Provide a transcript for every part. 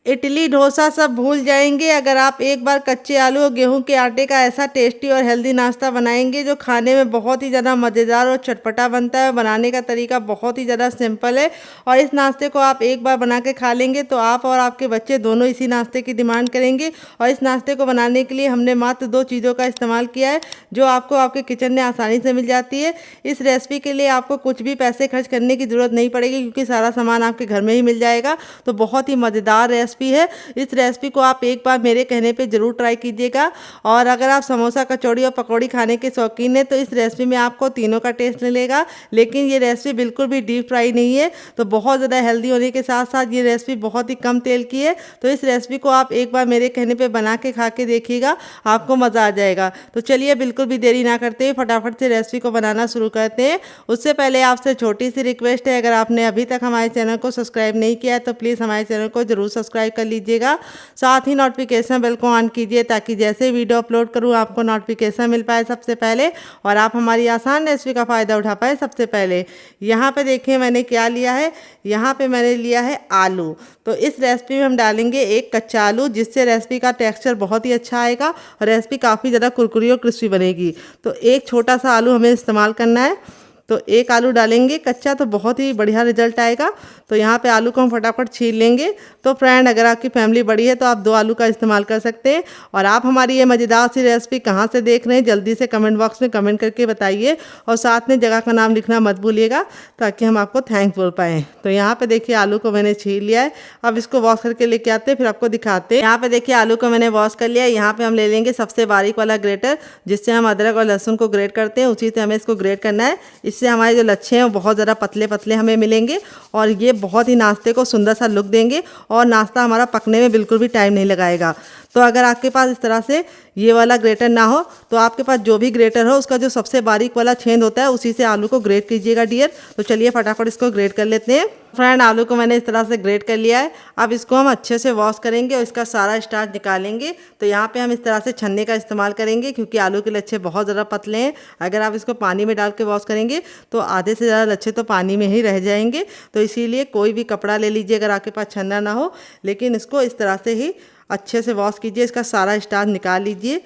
इडली डोसा सब भूल जाएंगे अगर आप एक बार कच्चे आलू और गेहूं के आटे का ऐसा टेस्टी और हेल्दी नाश्ता बनाएंगे जो खाने में बहुत ही ज़्यादा मज़ेदार और चटपटा बनता है। बनाने का तरीका बहुत ही ज़्यादा सिंपल है और इस नाश्ते को आप एक बार बना के खा लेंगे तो आप और आपके बच्चे दोनों इसी नाश्ते की डिमांड करेंगे। और इस नाश्ते को बनाने के लिए हमने मात्र 2 चीज़ों का इस्तेमाल किया है जो आपको आपके किचन में आसानी से मिल जाती है। इस रेसिपी के लिए आपको कुछ भी पैसे खर्च करने की ज़रूरत नहीं पड़ेगी क्योंकि सारा सामान आपके घर में ही मिल जाएगा। तो बहुत ही मज़ेदार रेसिपी है। इस रेसिपी को आप एक बार मेरे कहने पे ज़रूर ट्राई कीजिएगा। और अगर आप समोसा कचौड़ी और पकौड़ी खाने के शौकीन हैं तो इस रेसिपी में आपको तीनों का टेस्ट मिलेगा। लेकिन ये रेसिपी बिल्कुल भी डीप फ्राई नहीं है, तो बहुत ज़्यादा हेल्दी होने के साथ साथ ये रेसिपी बहुत ही कम तेल की है। तो इस रेसिपी को आप एक बार मेरे कहने पर बना के खा के देखिएगा, आपको मज़ा आ जाएगा। तो चलिए बिल्कुल भी देरी ना करते हुए फटाफट से रेसिपी को बनाना शुरू करते हैं। उससे पहले आपसे छोटी सी रिक्वेस्ट है, अगर आपने अभी तक हमारे चैनल को सब्सक्राइब नहीं किया है तो प्लीज़ हमारे चैनल को जरूर सब्सक्राइब कर लीजिएगा। साथ ही नोटिफिकेशन बेल को ऑन कीजिए ताकि जैसे वीडियो अपलोड करूँ आपको नोटिफिकेशन मिल पाए सबसे पहले और आप हमारी आसान रेसिपी का फ़ायदा उठा पाए सबसे पहले। यहाँ पे देखिए मैंने क्या लिया है, यहाँ पे मैंने लिया है आलू। तो इस रेसिपी में हम डालेंगे एक कच्चा आलू जिससे रेसिपी का टेक्सचर बहुत ही अच्छा आएगा और रेसिपी काफ़ी ज़्यादा कुरकुरी और क्रिस्पी बनेगी। तो एक छोटा सा आलू हमें इस्तेमाल करना है। तो एक आलू डालेंगे कच्चा तो बहुत ही बढ़िया रिजल्ट आएगा। तो यहाँ पे आलू को हम फटाफट छील लेंगे। तो फ्रेंड अगर आपकी फैमिली बड़ी है तो आप 2 आलू का इस्तेमाल कर सकते हैं। और आप हमारी ये मज़ेदार सी रेसिपी कहाँ से देख रहे हैं जल्दी से कमेंट बॉक्स में कमेंट करके बताइए और साथ में जगह का नाम लिखना मत भूलिएगा ताकि हम आपको थैंक बोल पाएँ। तो यहाँ पे देखिए आलू को मैंने छील लिया है। अब इसको वॉश करके लेके आते हैं फिर आपको दिखाते हैं। यहाँ पे देखिए आलू को मैंने वॉश कर लिया है। यहाँ पे हम ले लेंगे सबसे बारीक वाला ग्रेटर जिससे हम अदरक और लहसुन को ग्रेट करते हैं, उसी से हमें इसको ग्रेट करना है। इससे हमारे जो लच्छे हैं वो बहुत ज़्यादा पतले पतले हमें मिलेंगे और ये बहुत ही नाश्ते को सुंदर सा लुक देंगे और नाश्ता हमारा पकने में बिल्कुल भी टाइम नहीं लगाएगा। तो अगर आपके पास इस तरह से ये वाला ग्रेटर ना हो तो आपके पास जो भी ग्रेटर हो उसका जो सबसे बारीक वाला छेद होता है उसी से आलू को ग्रेट कीजिएगा डियर। तो चलिए फटाफट इसको ग्रेट कर लेते हैं। फ्रेंड आलू को मैंने इस तरह से ग्रेट कर लिया है। अब इसको हम अच्छे से वॉश करेंगे और इसका सारा स्टार्च निकालेंगे। तो यहाँ पे हम इस तरह से छन्ने का इस्तेमाल करेंगे क्योंकि आलू के लच्छे बहुत ज़्यादा पतले हैं। अगर आप इसको पानी में डाल के वॉश करेंगे तो आधे से ज़्यादा लच्छे तो पानी में ही रह जाएंगे। तो इसीलिए कोई भी कपड़ा ले लीजिए अगर आपके पास छन्ना ना हो, लेकिन इसको इस तरह से ही अच्छे से वॉश कीजिए। इसका सारा स्टार्च निकाल लीजिए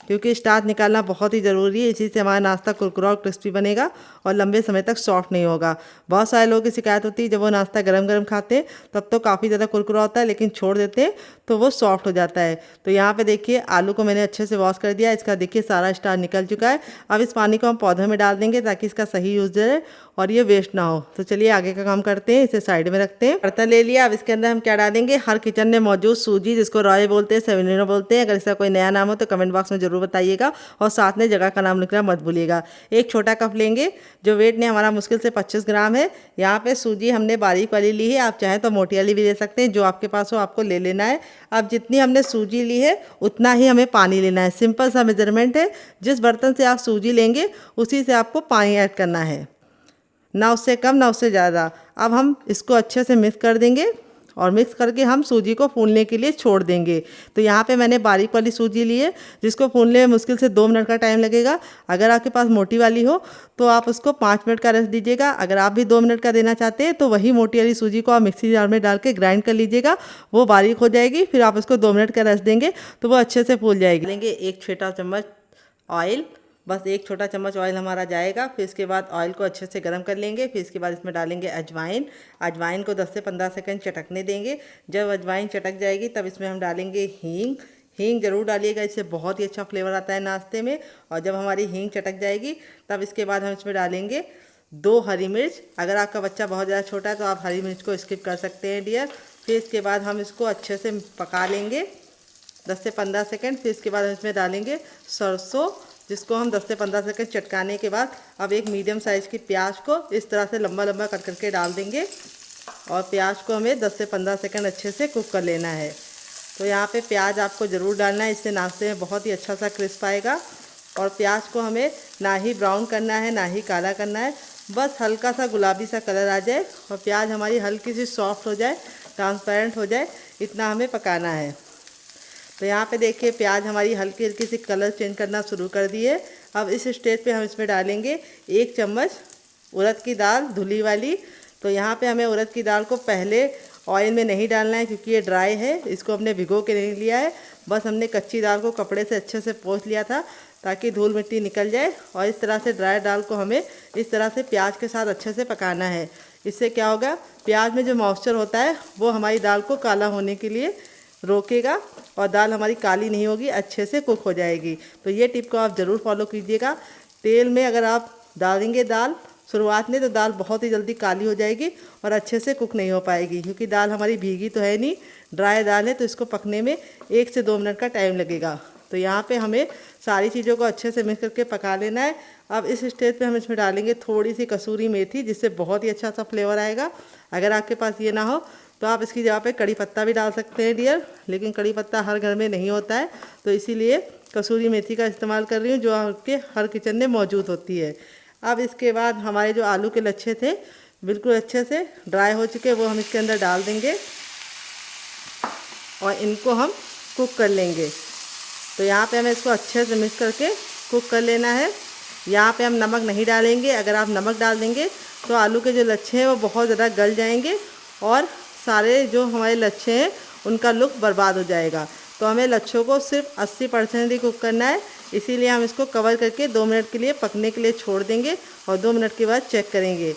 क्योंकि स्टार्च निकालना बहुत ही ज़रूरी है। इसी से हमारा नाश्ता कुरकुरा और क्रिस्पी बनेगा और लंबे समय तक सॉफ्ट नहीं होगा। बहुत सारे लोगों की शिकायत होती है जब वो नाश्ता गरम गरम खाते हैं तब तो काफ़ी ज़्यादा कुरकुरा होता है, लेकिन छोड़ देते हैं तो वो सॉफ्ट हो जाता है। तो यहाँ पे देखिए आलू को मैंने अच्छे से वॉश कर दिया। इसका देखिए सारा स्टार्च निकल चुका है। अब इस पानी को हम पौधों में डाल देंगे ताकि इसका सही यूज़ रहे और ये वेस्ट ना हो। तो चलिए आगे का काम करते हैं। इसे साइड में रखते हैं। बर्तन ले लिया। अब इसके अंदर हम क्या डालेंगे, हर किचन में मौजूद सूजी जिसको रॉय बोलते हैं, सेवेलिनो बोलते हैं। अगर इसका कोई नया नाम हो तो कमेंट बॉक्स में जरूर बताइएगा और साथ में जगह का नाम लिखना मत भूलिएगा। एक छोटा कप लेंगे जो वेट ने हमारा मुश्किल से 25 ग्राम है। यहाँ पे सूजी हमने बारीक वाली ली है, आप चाहें तो मोटी वाली भी ले सकते हैं, जो आपके पास हो आपको ले लेना है। अब जितनी हमने सूजी ली है उतना ही हमें पानी लेना है। सिंपल सा मेजरमेंट है, जिस बर्तन से आप सूजी लेंगे उसी से आपको पानी ऐड करना है, ना उससे कम ना उससे ज़्यादा। अब हम इसको अच्छे से मिक्स कर देंगे और मिक्स करके हम सूजी को फूलने के लिए छोड़ देंगे। तो यहाँ पे मैंने बारीक वाली सूजी ली है जिसको फूलने में मुश्किल से 2 मिनट का टाइम लगेगा। अगर आपके पास मोटी वाली हो तो आप उसको 5 मिनट का रेस्ट दीजिएगा। अगर आप भी 2 मिनट का देना चाहते हैं तो वही मोटी वाली सूजी को आप मिक्सी जार में डाल के ग्राइंड कर लीजिएगा, वो बारीक हो जाएगी। फिर आप उसको 2 मिनट का रेस्ट देंगे तो वो अच्छे से फूल जाएगी। लेंगे एक छोटा चम्मच ऑयल, बस एक छोटा चम्मच ऑयल हमारा जाएगा। फिर इसके बाद ऑयल को अच्छे से गर्म कर लेंगे। फिर इसके बाद इसमें डालेंगे अजवाइन। अजवाइन को 10 से 15 सेकंड चटकने देंगे। जब अजवाइन चटक जाएगी तब इसमें हम डालेंगे हींग। हींग ज़रूर डालिएगा, इससे बहुत ही अच्छा फ्लेवर आता है नाश्ते में। और जब हमारी हींग चटक जाएगी तब इसके बाद हम इसमें डालेंगे 2 हरी मिर्च। अगर आपका बच्चा बहुत ज़्यादा छोटा है तो आप हरी मिर्च को स्किप कर सकते हैं डियर। फिर इसके बाद हम इसको अच्छे से पका लेंगे 10 से 15 सेकंड। फिर इसके बाद हम इसमें डालेंगे सरसों, जिसको हम 10 से 15 सेकंड चटकाने के बाद अब एक मीडियम साइज़ की प्याज को इस तरह से लंबा लंबा कट करके डाल देंगे और प्याज को हमें 10 से 15 सेकंड अच्छे से कुक कर लेना है। तो यहाँ पे प्याज आपको ज़रूर डालना है, इससे नाश्ते में बहुत ही अच्छा सा क्रिस्प आएगा। और प्याज को हमें ना ही ब्राउन करना है ना ही काला करना है, बस हल्का सा गुलाबी सा कलर आ जाए और प्याज हमारी हल्की सी सॉफ्ट हो जाए, ट्रांसपेरेंट हो जाए, इतना हमें पकाना है। तो यहाँ पे देखिए प्याज हमारी हल्की हल्की सी कलर चेंज करना शुरू कर दी है। अब इस स्टेज पे हम इसमें डालेंगे 1 चम्मच उड़द की दाल धुली वाली। तो यहाँ पे हमें उड़द की दाल को पहले ऑयल में नहीं डालना है क्योंकि ये ड्राई है। इसको हमने भिगो के नहीं लिया है, बस हमने कच्ची दाल को कपड़े से अच्छे से पोंछ लिया था ताकि धूल मिट्टी निकल जाए। और इस तरह से ड्राई दाल को हमें इस तरह से प्याज के साथ अच्छे से पकाना है। इससे क्या होगा, प्याज में जो मॉइस्चर होता है वो हमारी दाल को काला होने के लिए रोकेगा और दाल हमारी काली नहीं होगी, अच्छे से कुक हो जाएगी। तो ये टिप को आप ज़रूर फॉलो कीजिएगा। तेल में अगर आप डालेंगे दाल शुरुआत में तो दाल बहुत ही जल्दी काली हो जाएगी और अच्छे से कुक नहीं हो पाएगी, क्योंकि दाल हमारी भीगी तो है नहीं, ड्राई दाल है, तो इसको पकने में 1 से 2 मिनट का टाइम लगेगा। तो यहाँ पे हमें सारी चीज़ों को अच्छे से मिक्स करके पका लेना है। अब इस स्टेज पे हम इसमें डालेंगे थोड़ी सी कसूरी मेथी, जिससे बहुत ही अच्छा सा फ्लेवर आएगा। अगर आपके पास ये ना हो तो आप इसकी जगह पे कड़ी पत्ता भी डाल सकते हैं डियर, लेकिन कड़ी पत्ता हर घर में नहीं होता है, तो इसीलिए कसूरी मेथी का इस्तेमाल कर रही हूँ जो आपके हर किचन में मौजूद होती है। अब इसके बाद हमारे जो आलू के लच्छे थे बिल्कुल अच्छे से ड्राई हो चुके, वो हम इसके अंदर डाल देंगे और इनको हम कुक कर लेंगे। तो यहाँ पे हमें इसको अच्छे से मिक्स करके कुक कर लेना है। यहाँ पे हम नमक नहीं डालेंगे, अगर आप नमक डाल देंगे तो आलू के जो लच्छे हैं वो बहुत ज़्यादा गल जाएंगे और सारे जो हमारे लच्छे हैं उनका लुक बर्बाद हो जाएगा। तो हमें लच्छों को सिर्फ 80% ही कुक करना है, इसीलिए हम इसको कवर करके 2 मिनट के लिए पकने के लिए छोड़ देंगे और 2 मिनट के बाद चेक करेंगे।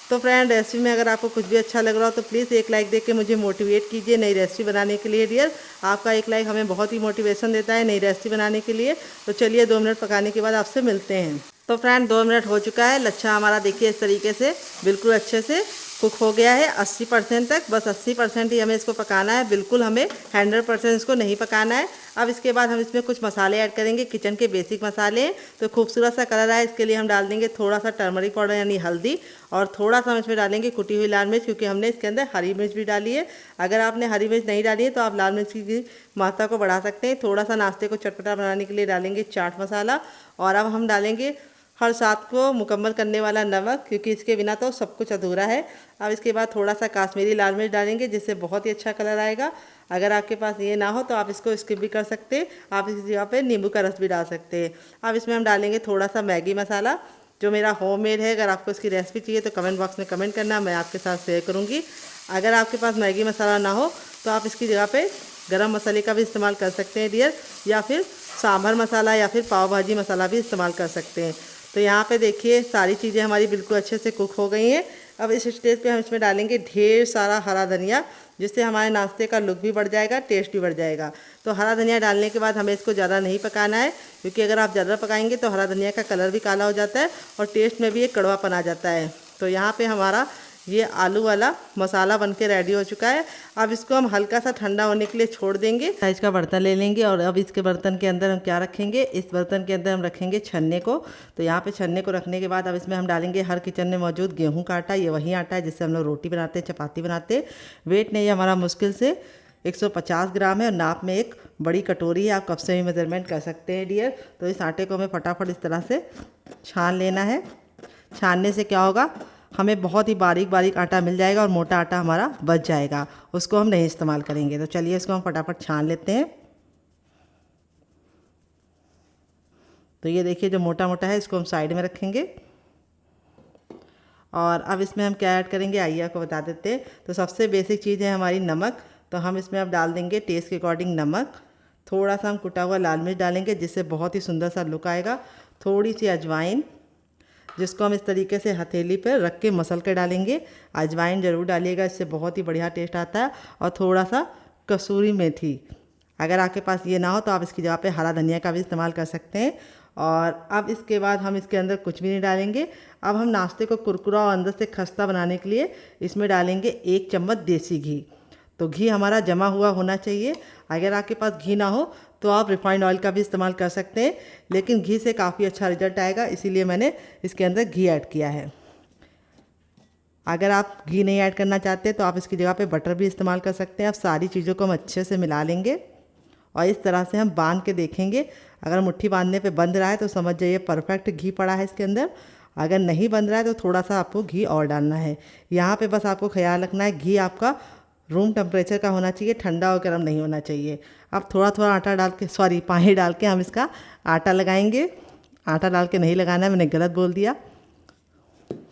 तो फ्रेंड, रेसिपी में अगर आपको कुछ भी अच्छा लग रहा हो तो प्लीज़ एक लाइक देके मुझे मोटिवेट कीजिए नई रेसिपी बनाने के लिए डियर। आपका एक लाइक हमें बहुत ही मोटिवेशन देता है नई रेसिपी बनाने के लिए। तो चलिए 2 मिनट पकाने के बाद आपसे मिलते हैं। तो फ्रेंड 2 मिनट हो चुका है, लच्छा हमारा देखिए इस तरीके से बिल्कुल अच्छे से कुक हो गया है 80% तक। बस 80% ही हमें इसको पकाना है, बिल्कुल हमें 100% इसको नहीं पकाना है। अब इसके बाद हम इसमें कुछ मसाले ऐड करेंगे, किचन के बेसिक मसाले। तो खूबसूरत सा कलर आए इसके लिए हम डाल देंगे थोड़ा सा टर्मरिक पाउडर यानी हल्दी, और थोड़ा सा हम इसमें डालेंगे कुटी हुई लाल मिर्च, क्योंकि हमने इसके अंदर हरी मिर्च भी डाली है। अगर आपने हरी मिर्च नहीं डाली है तो आप लाल मिर्च की मात्रा को बढ़ा सकते हैं। थोड़ा सा नाश्ते को चटपटा बनाने के लिए डालेंगे चाट मसाला, और अब हम डालेंगे हर स्वाद को मुकम्मल करने वाला नमक, क्योंकि इसके बिना तो सब कुछ अधूरा है। अब इसके बाद थोड़ा सा काश्मीरी लाल मिर्च डालेंगे, जिससे बहुत ही अच्छा कलर आएगा। अगर आपके पास ये ना हो तो आप इसको स्किप भी कर सकते हैं, आप इस जगह पे नींबू का रस भी डाल सकते हैं। अब इसमें हम डालेंगे थोड़ा सा मैगी मसाला, जो मेरा होममेड है। अगर आपको इसकी रेसिपी चाहिए तो कमेंट बॉक्स में कमेंट करना, मैं आपके साथ शेयर करूँगी। अगर आपके पास मैगी मसाला ना हो तो आप इसकी जगह पर गरम मसाले का भी इस्तेमाल कर सकते हैं डियर, या फिर सांभर मसाला या फिर पाव भाजी मसाला भी इस्तेमाल कर सकते हैं। तो यहाँ पे देखिए सारी चीज़ें हमारी बिल्कुल अच्छे से कुक हो गई हैं। अब इस स्टेज पे हम इसमें डालेंगे ढेर सारा हरा धनिया, जिससे हमारे नाश्ते का लुक भी बढ़ जाएगा, टेस्ट भी बढ़ जाएगा। तो हरा धनिया डालने के बाद हमें इसको ज़्यादा नहीं पकाना है, क्योंकि अगर आप ज़्यादा पकाएंगे तो हरा धनिया का कलर भी काला हो जाता है और टेस्ट में भी एक कड़वापन आ जाता है। तो यहाँ पे हमारा ये आलू वाला मसाला बनके रेडी हो चुका है। अब इसको हम हल्का सा ठंडा होने के लिए छोड़ देंगे। साइज का बर्तन ले लेंगे और अब इसके बर्तन के अंदर हम क्या रखेंगे, इस बर्तन के अंदर हम रखेंगे छन्ने को। तो यहाँ पे छन्ने को रखने के बाद अब इसमें हम डालेंगे हर किचन में मौजूद गेहूं का आटा। ये वही आटा है जिससे हम लोग रोटी बनाते हैं, चपाती बनाते हैं। वेट नहीं, हमारा मुश्किल से 150 ग्राम है और नाप में एक बड़ी कटोरी है, आप कप से भी मेजरमेंट कर सकते हैं डियर। तो इस आटे को हमें फटाफट इस तरह से छान लेना है। छानने से क्या होगा, हमें बहुत ही बारीक बारीक आटा मिल जाएगा और मोटा आटा हमारा बच जाएगा, उसको हम नहीं इस्तेमाल करेंगे। तो चलिए इसको हम फटाफट छान लेते हैं। तो ये देखिए जो मोटा मोटा है इसको हम साइड में रखेंगे। और अब इसमें हम क्या ऐड करेंगे आइए आपको बता देते हैं। तो सबसे बेसिक चीज़ है हमारी नमक। तो हम इसमें अब डाल देंगे टेस्ट के अकॉर्डिंग नमक। थोड़ा सा हम कुटा हुआ लाल मिर्च डालेंगे, जिससे बहुत ही सुंदर सा लुक आएगा। थोड़ी सी अजवाइन, जिसको हम इस तरीके से हथेली पर रख के मसल के डालेंगे। अजवाइन ज़रूर डालिएगा, इससे बहुत ही बढ़िया टेस्ट आता है। और थोड़ा सा कसूरी मेथी, अगर आपके पास ये ना हो तो आप इसकी जगह पे हरा धनिया का भी इस्तेमाल कर सकते हैं। और अब इसके बाद हम इसके अंदर कुछ भी नहीं डालेंगे। अब हम नाश्ते को कुरकुरा और अंदर से खस्ता बनाने के लिए इसमें डालेंगे 1 चम्मच देसी घी। तो घी हमारा जमा हुआ होना चाहिए। अगर आपके पास घी ना हो तो आप रिफाइंड ऑयल का भी इस्तेमाल कर सकते हैं, लेकिन घी से काफ़ी अच्छा रिजल्ट आएगा, इसीलिए मैंने इसके अंदर घी ऐड किया है। अगर आप घी नहीं ऐड करना चाहते तो आप इसकी जगह पे बटर भी इस्तेमाल कर सकते हैं। अब सारी चीज़ों को हम अच्छे से मिला लेंगे और इस तरह से हम बांध के देखेंगे। अगर मुट्ठी बांधने पे बंध रहा है तो समझ जाइए परफेक्ट घी पड़ा है इसके अंदर। अगर नहीं बंध रहा है तो थोड़ा सा आपको घी और डालना है। यहाँ पे बस आपको ख्याल रखना है घी आपका रूम टेम्परेचर का होना चाहिए, ठंडा और गर्म नहीं होना चाहिए। अब थोड़ा थोड़ा आटा डाल के पानी डाल के हम इसका आटा लगाएंगे। आटा डाल के नहीं लगाना है, मैंने गलत बोल दिया।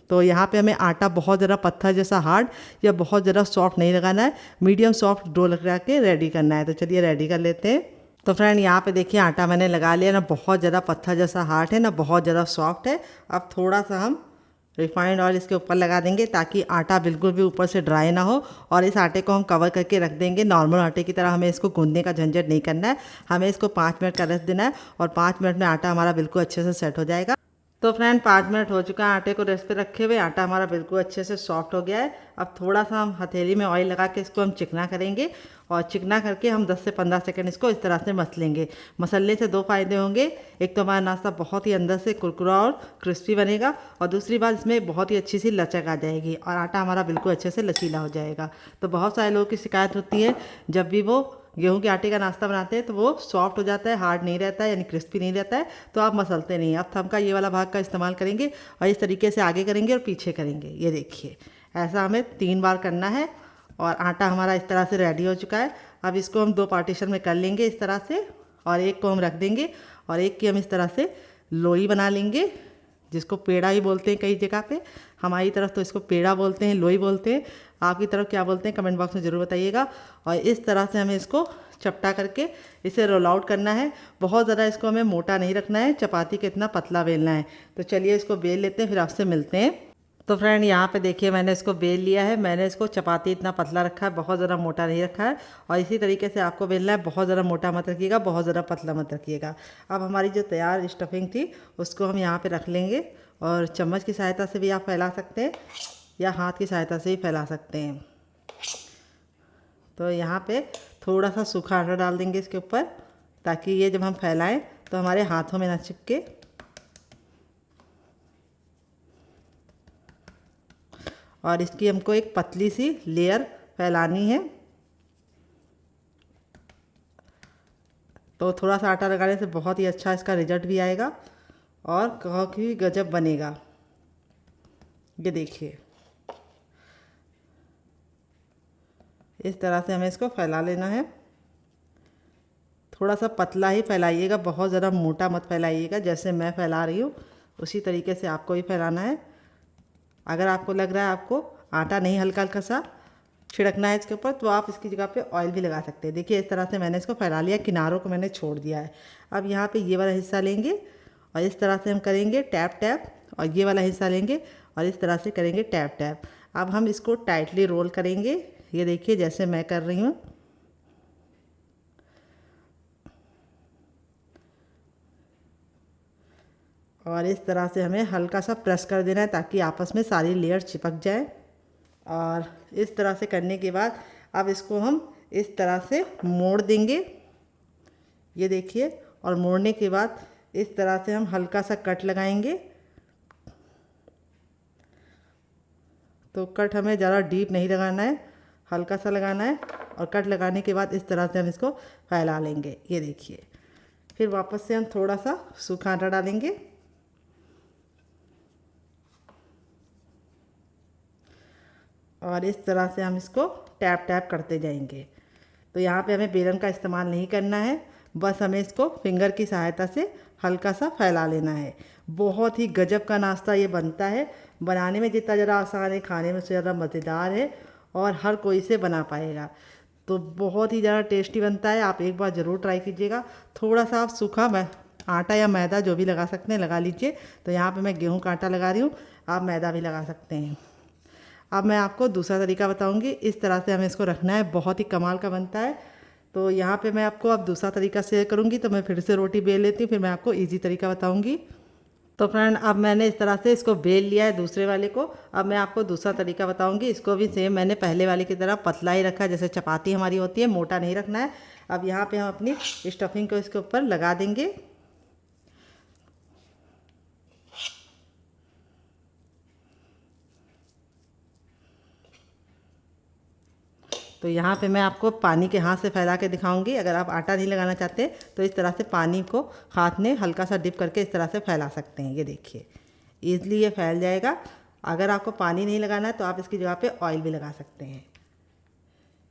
तो यहाँ पे हमें आटा बहुत ज़्यादा पत्थर जैसा हार्ड या बहुत ज़्यादा सॉफ्ट नहीं लगाना है, मीडियम सॉफ्ट डो लगा के रेडी करना है। तो चलिए रेडी कर लेते हैं। तो फ्रेंड यहाँ पे देखिए आटा मैंने लगा लिया, ना बहुत ज़्यादा पत्थर जैसा हार्ड है ना बहुत ज़्यादा सॉफ्ट है। अब थोड़ा सा हम रिफाइंड ऑयल इसके ऊपर लगा देंगे ताकि आटा बिल्कुल भी ऊपर से ड्राई ना हो, और इस आटे को हम कवर करके रख देंगे। नॉर्मल आटे की तरह हमें इसको गूंदने का झंझट नहीं करना है, हमें इसको 5 मिनट का रेस्ट देना है और 5 मिनट में आटा हमारा बिल्कुल अच्छे से सेट हो जाएगा। तो फ्रेंड 5 मिनट हो चुका है आटे को रेस्ट पे रखे हुए, आटा हमारा बिल्कुल अच्छे से सॉफ्ट हो गया है। अब थोड़ा सा हम हथेली में ऑयल लगा के इसको हम चिकना करेंगे, और चिकना करके हम 10 से 15 सेकंड इसको इस तरह से मसलेंगे। मसलने से 2 फ़ायदे होंगे, एक तो हमारा नाश्ता बहुत ही अंदर से कुरकुरा और क्रिस्पी बनेगा, और दूसरी बात इसमें बहुत ही अच्छी सी लचक आ जाएगी और आटा हमारा बिल्कुल अच्छे से लचीला हो जाएगा। तो बहुत सारे लोगों की शिकायत होती है जब भी वो गेहूं के आटे का नाश्ता बनाते हैं तो वो सॉफ्ट हो जाता है, हार्ड नहीं रहता है, यानी क्रिस्पी नहीं रहता है, तो आप मसलते नहीं। आप थंब का ये वाला भाग का इस्तेमाल करेंगे और इस तरीके से आगे करेंगे और पीछे करेंगे। ये देखिए ऐसा हमें 3 बार करना है, और आटा हमारा इस तरह से रेडी हो चुका है। अब इसको हम 2 पार्टीशन में कर लेंगे इस तरह से, और एक को हम रख देंगे और एक की हम इस तरह से लोई बना लेंगे, जिसको पेड़ा ही बोलते हैं कई जगह पे। हमारी तरफ तो इसको पेड़ा बोलते हैं, लोई बोलते हैं। आपकी तरफ क्या बोलते हैं कमेंट बॉक्स में ज़रूर बताइएगा। और इस तरह से हमें इसको चपटा करके इसे रोल आउट करना है। बहुत ज़्यादा इसको हमें मोटा नहीं रखना है, चपाती के इतना पतला बेलना है। तो चलिए इसको बेल लेते हैं, फिर आपसे मिलते हैं। तो फ्रेंड यहाँ पे देखिए मैंने इसको बेल लिया है। मैंने इसको चपाती इतना पतला रखा है, बहुत ज़्यादा मोटा नहीं रखा है, और इसी तरीके से आपको बेलना है। बहुत ज़्यादा मोटा मत रखिएगा, बहुत ज़्यादा पतला मत रखिएगा। अब हमारी जो तैयार स्टफिंग थी उसको हम यहाँ पे रख लेंगे, और चम्मच की सहायता से भी आप फैला सकते हैं या हाथ की सहायता से भी फैला सकते हैं। तो यहाँ पे थोड़ा सा सूखा आटा डाल देंगे इसके ऊपर, ताकि ये जब हम फैलाएं तो हमारे हाथों में ना चिपके। और इसकी हमको एक पतली सी लेयर फैलानी है। तो थोड़ा सा आटा लगाने से बहुत ही अच्छा इसका रिजल्ट भी आएगा और काफ़ी गजब बनेगा। ये देखिए इस तरह से हमें इसको फैला लेना है। थोड़ा सा पतला ही फैलाइएगा, बहुत ज़्यादा मोटा मत फैलाइएगा। जैसे मैं फैला रही हूँ उसी तरीके से आपको ही फैलाना है। अगर आपको लग रहा है आपको आटा नहीं हल्का हल्का सा छिड़कना है इसके ऊपर, तो आप इसकी जगह पे ऑयल भी लगा सकते हैं। देखिए इस तरह से मैंने इसको फैला लिया, किनारों को मैंने छोड़ दिया है। अब यहाँ पे ये वाला हिस्सा लेंगे और इस तरह से हम करेंगे टैप टैप, और ये वाला हिस्सा लेंगे और इस तरह से करेंगे टैप टैप। अब हम इसको टाइटली रोल करेंगे। ये देखिए जैसे मैं कर रही हूँ। और इस तरह से हमें हल्का सा प्रेस कर देना है ताकि आपस में सारी लेयर चिपक जाए। और इस तरह से करने के बाद अब इसको हम इस तरह से मोड़ देंगे। ये देखिए, और मोड़ने के बाद इस तरह से हम हल्का सा कट लगाएंगे। तो कट हमें ज़्यादा डीप नहीं लगाना है, हल्का सा लगाना है। और कट लगाने के बाद इस तरह से हम इसको फैला लेंगे। ये देखिए, फिर वापस से हम थोड़ा सा सूखा आटा डालेंगे और इस तरह से हम इसको टैप टैप करते जाएंगे। तो यहाँ पे हमें बेलन का इस्तेमाल नहीं करना है, बस हमें इसको फिंगर की सहायता से हल्का सा फैला लेना है। बहुत ही गजब का नाश्ता ये बनता है। बनाने में जितना ज़्यादा आसान है, खाने में उससे ज़्यादा मज़ेदार है और हर कोई इसे बना पाएगा। तो बहुत ही ज़्यादा टेस्टी बनता है, आप एक बार ज़रूर ट्राई कीजिएगा। थोड़ा सा आप सूखा आटा या मैदा जो भी लगा सकते हैं लगा लीजिए। तो यहाँ पे मैं गेहूं का आटा लगा रही हूँ, आप मैदा भी लगा सकते हैं। अब मैं आपको दूसरा तरीका बताऊंगी। इस तरह से हमें इसको रखना है, बहुत ही कमाल का बनता है। तो यहाँ पे मैं आपको अब दूसरा तरीका शेयर करूँगी। तो मैं फिर से रोटी बेल लेती हूँ, फिर मैं आपको इजी तरीका बताऊँगी। तो फ्रेंड अब मैंने इस तरह से इसको बेल लिया है दूसरे वाले को। अब मैं आपको दूसरा तरीका बताऊँगी। इसको भी सेम मैंने पहले वाले की तरह पतला ही रखा है, जैसे चपाती हमारी होती है, मोटा नहीं रखना है। अब यहाँ पर हम अपनी स्टफिंग को इसके ऊपर लगा देंगे। तो यहाँ पे मैं आपको पानी के हाथ से फैला के दिखाऊंगी। अगर आप आटा नहीं लगाना चाहते तो इस तरह से पानी को हाथ में हल्का सा डिप करके इस तरह से फैला सकते हैं। ये देखिए ईज़िली ये फैल जाएगा। अगर आपको पानी नहीं लगाना है तो आप इसकी जगह पे ऑयल भी लगा सकते हैं।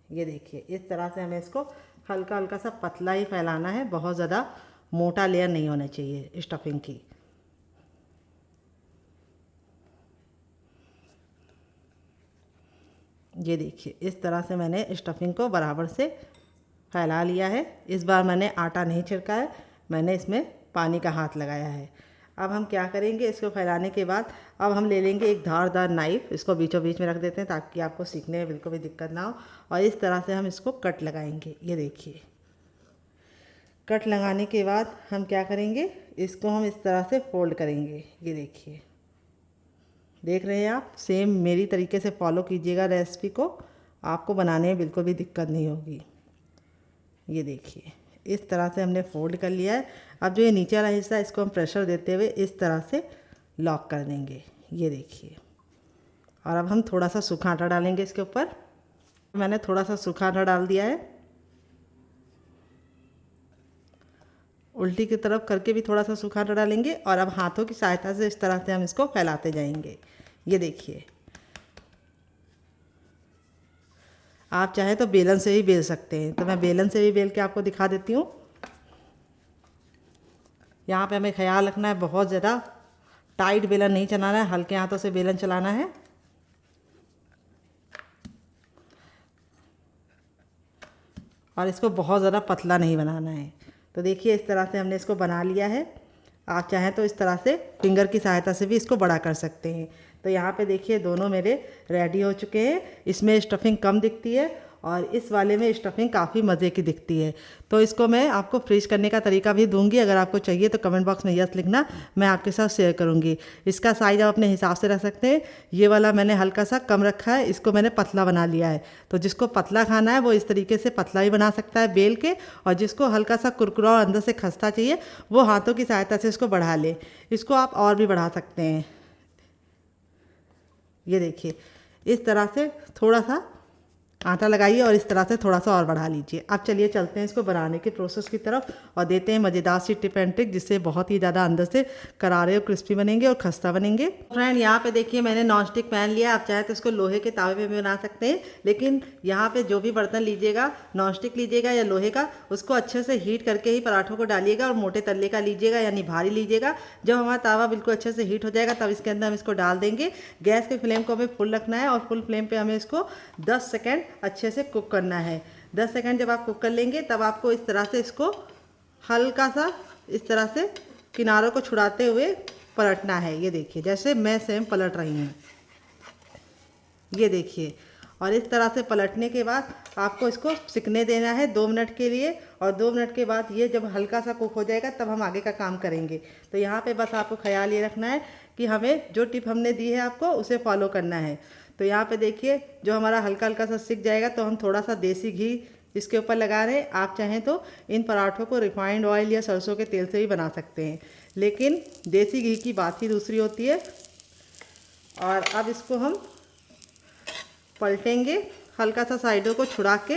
ये देखिए इस तरह से हमें इसको हल्का हल्का सा पतला ही फैलाना है, बहुत ज़्यादा मोटा लेयर नहीं होना चाहिए स्टफिंग की। ये देखिए इस तरह से मैंने स्टफिंग को बराबर से फैला लिया है। इस बार मैंने आटा नहीं छिड़का है, मैंने इसमें पानी का हाथ लगाया है। अब हम क्या करेंगे, इसको फैलाने के बाद अब हम ले लेंगे एक धारदार नाइफ़, इसको बीचों बीच में रख देते हैं ताकि आपको सीखने में बिल्कुल भी दिक्कत ना हो। और इस तरह से हम इसको कट लगाएंगे। ये देखिए कट लगाने के बाद हम क्या करेंगे, इसको हम इस तरह से फोल्ड करेंगे। ये देखिए, देख रहे हैं आप, सेम मेरी तरीके से फॉलो कीजिएगा रेसिपी को, आपको बनाने में बिल्कुल भी दिक्कत नहीं होगी। ये देखिए इस तरह से हमने फोल्ड कर लिया है। अब जो ये नीचे वाला हिस्सा है इसको हम प्रेशर देते हुए इस तरह से लॉक कर देंगे। ये देखिए, और अब हम थोड़ा सा सूखा आटा डालेंगे इसके ऊपर। मैंने थोड़ा सा सूखा आटा डाल दिया है, उल्टी की तरफ करके भी थोड़ा सा सूखा आटा डालेंगे और अब हाथों की सहायता से इस तरह से हम इसको फैलाते जाएंगे। ये देखिए, आप चाहे तो बेलन से ही बेल सकते हैं, तो मैं बेलन से भी बेल के आपको दिखा देती हूँ। यहाँ पे हमें ख्याल रखना है, बहुत ज़्यादा टाइट बेलन नहीं चलाना है, हल्के हाथों से बेलन चलाना है। और इसको बहुत ज़्यादा पतला नहीं बनाना है। तो देखिए इस तरह से हमने इसको बना लिया है। आप चाहें तो इस तरह से फिंगर की सहायता से भी इसको बड़ा कर सकते हैं। तो यहाँ पे देखिए दोनों मेरे रेडी हो चुके हैं। इसमें स्टफिंग कम दिखती है और इस वाले में स्टफिंग काफ़ी मज़े की दिखती है। तो इसको मैं आपको फ्रीज करने का तरीका भी दूंगी, अगर आपको चाहिए तो कमेंट बॉक्स में यस लिखना, मैं आपके साथ शेयर करूंगी। इसका साइज़ आप अपने हिसाब से रख सकते हैं। ये वाला मैंने हल्का सा कम रखा है, इसको मैंने पतला बना लिया है। तो जिसको पतला खाना है वो इस तरीके से पतला भी बना सकता है बेल के, और जिसको हल्का सा कुरकुरा और अंदर से खस्ता चाहिए वो हाथों की सहायता से इसको बढ़ा ले। इसको आप और भी बढ़ा सकते हैं। ये देखिए इस तरह से थोड़ा सा आटा लगाइए और इस तरह से थोड़ा सा और बढ़ा लीजिए। अब चलिए चलते हैं इसको बनाने के प्रोसेस की तरफ और देते हैं मज़ेदार सी टिप एंड ट्रिक, जिससे बहुत ही ज़्यादा अंदर से करारे और क्रिस्पी बनेंगे और खस्ता बनेंगे। फ्रेंड यहाँ पे देखिए मैंने नॉन स्टिक पैन लिया, आप चाहे तो इसको लोहे के तावे में भी बना सकते हैं, लेकिन यहाँ पे जो भी बर्तन लीजिएगा, नॉन स्टिक लीजिएगा या लोहे का, उसको अच्छे से हीट करके ही पराठों को डालिएगा और मोटे तल्ले का लीजिएगा, यानी भारी लीजिएगा। जब हमारा तावा बिल्कुल अच्छे से हीट हो जाएगा तब इसके अंदर हम इसको डाल देंगे। गैस के फ्लेम को हमें फुल रखना है और फुल फ्लेम पर हमें इसको 10 सेकेंड अच्छे से कुक करना है। 10 सेकंड जब आप कुक कर लेंगे तब आपको इस तरह से इसको हल्का सा इस तरह से किनारों को छुड़ाते हुए पलटना है। ये देखिए जैसे मैं सेम पलट रही हूँ, ये देखिए। और इस तरह से पलटने के बाद आपको इसको सिकने देना है 2 मिनट के लिए, और 2 मिनट के बाद ये जब हल्का सा कुक हो जाएगा तब हम आगे का काम करेंगे। तो यहाँ पे बस आपको ख्याल ये रखना है कि हमें जो टिप हमने दी है आपको उसे फॉलो करना है। तो यहाँ पे देखिए जो हमारा हल्का हल्का सा सिक जाएगा तो हम थोड़ा सा देसी घी इसके ऊपर लगा रहे हैं। आप चाहें तो इन पराठों को रिफाइंड ऑयल या सरसों के तेल से भी बना सकते हैं, लेकिन देसी घी की बात ही दूसरी होती है। और अब इसको हम पलटेंगे हल्का सा साइडों को छुड़ा के,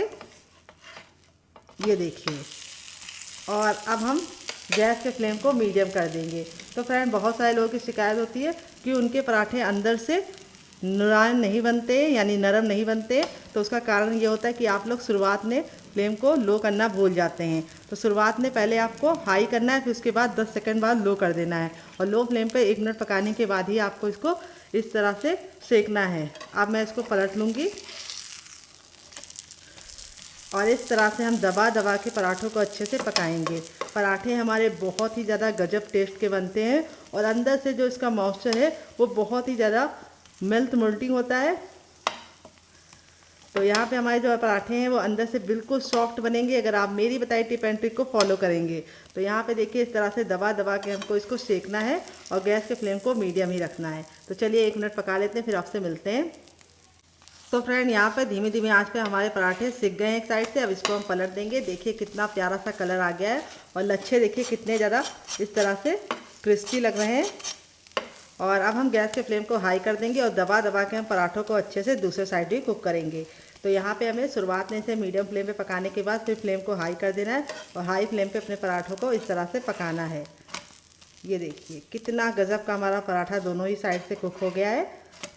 ये देखिए। और अब हम गैस के फ्लेम को मीडियम कर देंगे। तो फ्रेंड बहुत सारे लोगों की शिकायत होती है कि उनके पराठे अंदर से मुलायम नहीं बनते, यानी नरम नहीं बनते। तो उसका कारण ये होता है कि आप लोग शुरुआत में फ्लेम को लो करना भूल जाते हैं। तो शुरुआत में पहले आपको हाई करना है, फिर उसके बाद 10 सेकंड बाद लो कर देना है, और लो फ्लेम पे 1 मिनट पकाने के बाद ही आपको इसको इस तरह से सेकना है। अब मैं इसको पलट लूँगी और इस तरह से हम दबा दबा के पराठों को अच्छे से पकाएंगे। पराठे हमारे बहुत ही ज़्यादा गजब टेस्ट के बनते हैं, और अंदर से जो इसका मॉइस्चर है वो बहुत ही ज़्यादा मोल्टिंग होता है। तो यहाँ पे हमारे जो पराठे हैं वो अंदर से बिल्कुल सॉफ्ट बनेंगे अगर आप मेरी बताई टिप एंड ट्रिक को फॉलो करेंगे। तो यहाँ पे देखिए इस तरह से दबा दबा के हमको इसको सेकना है और गैस के फ्लेम को मीडियम ही रखना है। तो चलिए 1 मिनट पका लेते हैं, फिर आपसे मिलते हैं। तो फ्रेंड यहाँ पे धीमी धीमी आंच पे हमारे पराठे सिक गए हैं एक साइड से। अब इसको हम पलट देंगे। देखिए कितना प्यारा सा कलर आ गया है, और लच्छे देखिए कितने ज़्यादा इस तरह से क्रिस्पी लग रहे हैं। और अब हम गैस के फ्लेम को हाई कर देंगे और दबा दबा के हम पराठों को अच्छे से दूसरे साइड भी कुक करेंगे। तो यहाँ पे हमें शुरुआत में इसे मीडियम फ्लेम पे पकाने के बाद फिर फ्लेम को हाई कर देना है, और हाई फ्लेम पे अपने पराठों को इस तरह से पकाना है। ये देखिए कितना गजब का हमारा पराठा दोनों ही साइड से कुक हो गया है।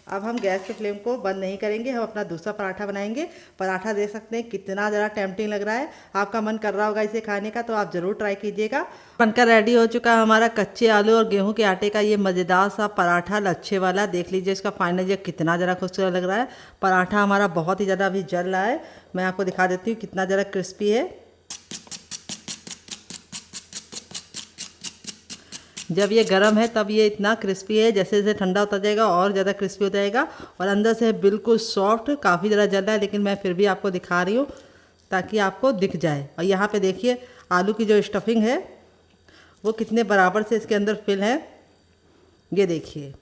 अब हम गैस के फ्लेम को बंद नहीं करेंगे, हम अपना दूसरा पराठा बनाएंगे। पराठा देख सकते हैं कितना ज़रा टेम्पटिंग लग रहा है। आपका मन कर रहा होगा इसे खाने का, तो आप ज़रूर ट्राई कीजिएगा। बनकर रेडी हो चुका है हमारा कच्चे आलू और गेहूं के आटे का ये मज़ेदार सा पराठा, लच्छे वाला। देख लीजिए इसका फाइनल ये कितना ज़रा खूबसूरत लग रहा है। पराठा हमारा बहुत ही ज़्यादा अभी जल रहा है, मैं आपको दिखा देती हूँ कितना ज़रा क्रिस्पी है। जब ये गर्म है तब ये इतना क्रिस्पी है, जैसे जैसे ठंडा होता जाएगा और ज़्यादा क्रिस्पी हो जाएगा। और अंदर से बिल्कुल सॉफ्ट, काफ़ी ज़्यादा जल रहा है लेकिन मैं फिर भी आपको दिखा रही हूँ ताकि आपको दिख जाए। और यहाँ पे देखिए आलू की जो स्टफिंग है वो कितने बराबर से इसके अंदर फिल है, ये देखिए।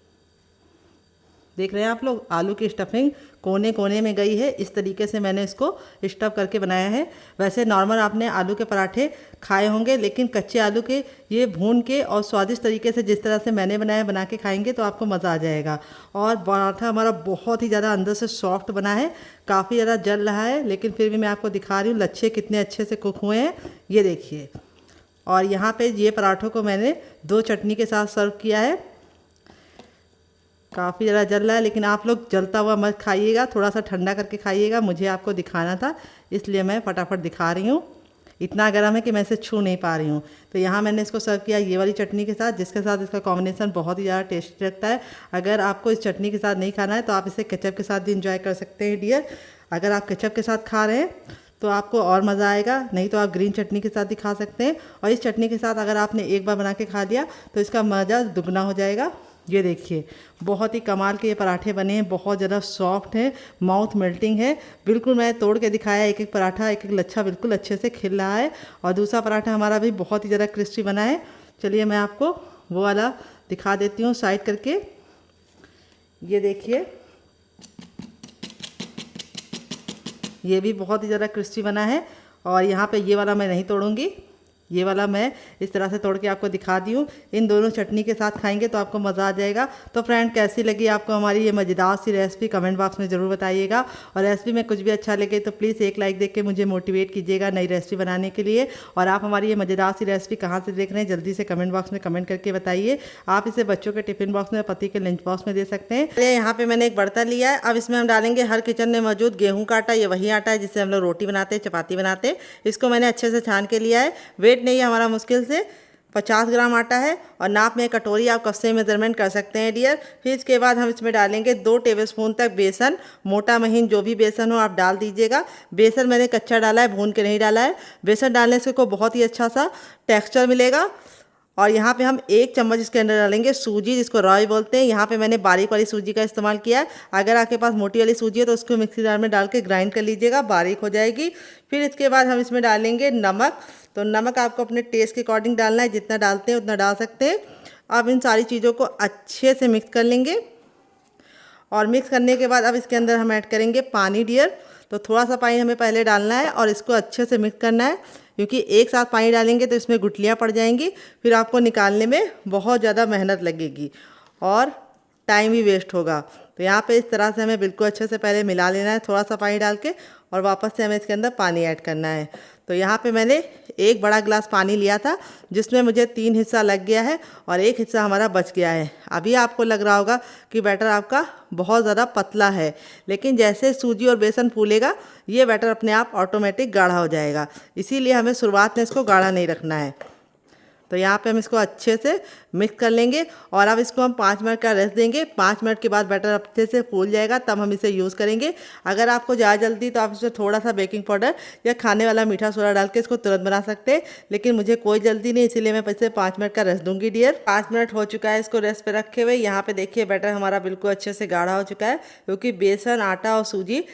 देख रहे हैं आप लोग, आलू की स्टफिंग कोने कोने में गई है। इस तरीके से मैंने इसको स्टफ करके बनाया है। वैसे नॉर्मल आपने आलू के पराठे खाए होंगे, लेकिन कच्चे आलू के ये भून के और स्वादिष्ट तरीके से जिस तरह से मैंने बनाया, बना के खाएंगे तो आपको मज़ा आ जाएगा। और पराठा हमारा बहुत ही ज़्यादा अंदर से सॉफ्ट बना है, काफ़ी ज़्यादा जल रहा है लेकिन फिर भी मैं आपको दिखा रही हूँ लच्छे कितने अच्छे से कुक हुए हैं, ये देखिए। और यहाँ पे ये पराठों को मैंने 2 चटनी के साथ सर्व किया है। काफ़ी ज़्यादा जल रहा है लेकिन आप लोग जलता हुआ मत खाइएगा, थोड़ा सा ठंडा करके खाइएगा। मुझे आपको दिखाना था इसलिए मैं फटाफट दिखा रही हूँ। इतना गर्म है कि मैं इसे छू नहीं पा रही हूँ। तो यहाँ मैंने इसको सर्व किया ये वाली चटनी के साथ, जिसके साथ इसका कॉम्बिनेशन बहुत ही ज़्यादा टेस्टी लगता है। अगर आपको इस चटनी के साथ नहीं खाना है तो आप इसे केचप के साथ भी इंजॉय कर सकते हैं डियर। अगर आप केचप के साथ खा रहे हैं तो आपको और मज़ा आएगा, नहीं तो आप ग्रीन चटनी के साथ भी खा सकते हैं। और इस चटनी के साथ अगर आपने एक बार बना के खा लिया तो इसका मज़ा दुगना हो जाएगा। ये देखिए बहुत ही कमाल के ये पराठे बने हैं, बहुत ज़्यादा सॉफ्ट है, माउथ मेल्टिंग है। बिल्कुल मैं तोड़ के दिखाया, एक एक पराठा, एक एक लच्छा बिल्कुल अच्छे से खिल रहा है। और दूसरा पराठा हमारा भी बहुत ही ज़्यादा क्रिस्पी बना है। चलिए मैं आपको वो वाला दिखा देती हूँ साइड करके। ये देखिए ये भी बहुत ही ज़्यादा क्रिस्पी बना है। और यहाँ पे ये वाला मैं नहीं तोड़ूंगी, ये वाला मैं इस तरह से तोड़ के आपको दिखा दी हूँ। इन दोनों चटनी के साथ खाएंगे तो आपको मज़ा आ जाएगा। तो फ्रेंड कैसी लगी आपको हमारी ये मज़ेदार सी रेसिपी, कमेंट बॉक्स में ज़रूर बताइएगा। और रेसिपी में कुछ भी अच्छा लगे तो प्लीज़ एक लाइक देख के मुझे मोटिवेट कीजिएगा नई रेसिपी बनाने के लिए। और आप हमारी ये मज़ेदार सी रेसिपी कहाँ से देख रहे हैं जल्दी से कमेंट बॉक्स में कमेंट करके बताइए। आप इसे बच्चों के टिफिन बॉक्स में, पति के लंच बॉक्स में दे सकते हैं। यहाँ पे मैंने एक बर्तन लिया है, अब इसमें हम डालेंगे हर किचन में मौजूद गेहूँ का आटा। ये वही आटा है जिससे हम लोग रोटी बनाते हैं, चपाती बनाते हैं। इसको मैंने अच्छे से छान के लिया है। वेट नहीं है हमारा मुश्किल से 50 ग्राम आटा है। और नाप में कटोरी आप कप से मेजरमेंट कर सकते हैं डियर। फिर इसके बाद हम इसमें डालेंगे 2 टेबलस्पून तक बेसन। मोटा महीन जो भी बेसन हो आप डाल दीजिएगा। बेसन मैंने कच्चा डाला है, भून के नहीं डाला है। बेसन डालने से को बहुत ही अच्छा सा टेक्सचर मिलेगा। और यहाँ पे हम 1 चम्मच इसके अंदर डालेंगे सूजी, जिसको राई बोलते हैं। यहाँ पे मैंने बारीक वाली सूजी का इस्तेमाल किया है। अगर आपके पास मोटी वाली सूजी है तो उसको मिक्सी जार में डाल के ग्राइंड कर लीजिएगा, बारीक हो जाएगी। फिर इसके बाद हम इसमें डालेंगे नमक। तो नमक आपको अपने टेस्ट के अकॉर्डिंग डालना है, जितना डालते हैं उतना डाल सकते हैं। अब इन सारी चीज़ों को अच्छे से मिक्स कर लेंगे। और मिक्स करने के बाद अब इसके अंदर हम ऐड करेंगे पानी डियर। तो थोड़ा सा पानी हमें पहले डालना है और इसको अच्छे से मिक्स करना है, क्योंकि एक साथ पानी डालेंगे तो इसमें गुठलियाँ पड़ जाएंगी। फिर आपको निकालने में बहुत ज़्यादा मेहनत लगेगी और टाइम भी वेस्ट होगा। तो यहाँ पे इस तरह से हमें बिल्कुल अच्छे से पहले मिला लेना है थोड़ा सा पानी डाल के, और वापस से हमें इसके अंदर पानी ऐड करना है। तो यहाँ पे मैंने 1 बड़ा गिलास पानी लिया था, जिसमें मुझे 3 हिस्सा लग गया है और 1 हिस्सा हमारा बच गया है। अभी आपको लग रहा होगा कि बैटर आपका बहुत ज़्यादा पतला है, लेकिन जैसे सूजी और बेसन फूलेगा ये बैटर अपने आप ऑटोमेटिक गाढ़ा हो जाएगा। इसीलिए हमें शुरुआत में इसको गाढ़ा नहीं रखना है। तो यहाँ पे हम इसको अच्छे से मिक्स कर लेंगे और अब इसको हम 5 मिनट का रेस्ट देंगे। 5 मिनट के बाद बैटर अच्छे से फूल जाएगा, तब हम इसे यूज़ करेंगे। अगर आपको ज़्यादा जल्दी तो आप इसमें थोड़ा सा बेकिंग पाउडर या खाने वाला मीठा सोडा डाल के इसको तुरंत बना सकते हैं, लेकिन मुझे कोई जल्दी नहीं, इसीलिए मैं इसे 5 मिनट का रेस्ट दूंगी डियर। 5 मिनट हो चुका है इसको रेस्ट पे रखे हुए। यहाँ पे देखिए बैटर हमारा बिल्कुल अच्छे से गाढ़ा हो चुका है, क्योंकि बेसन, आटा और सूजी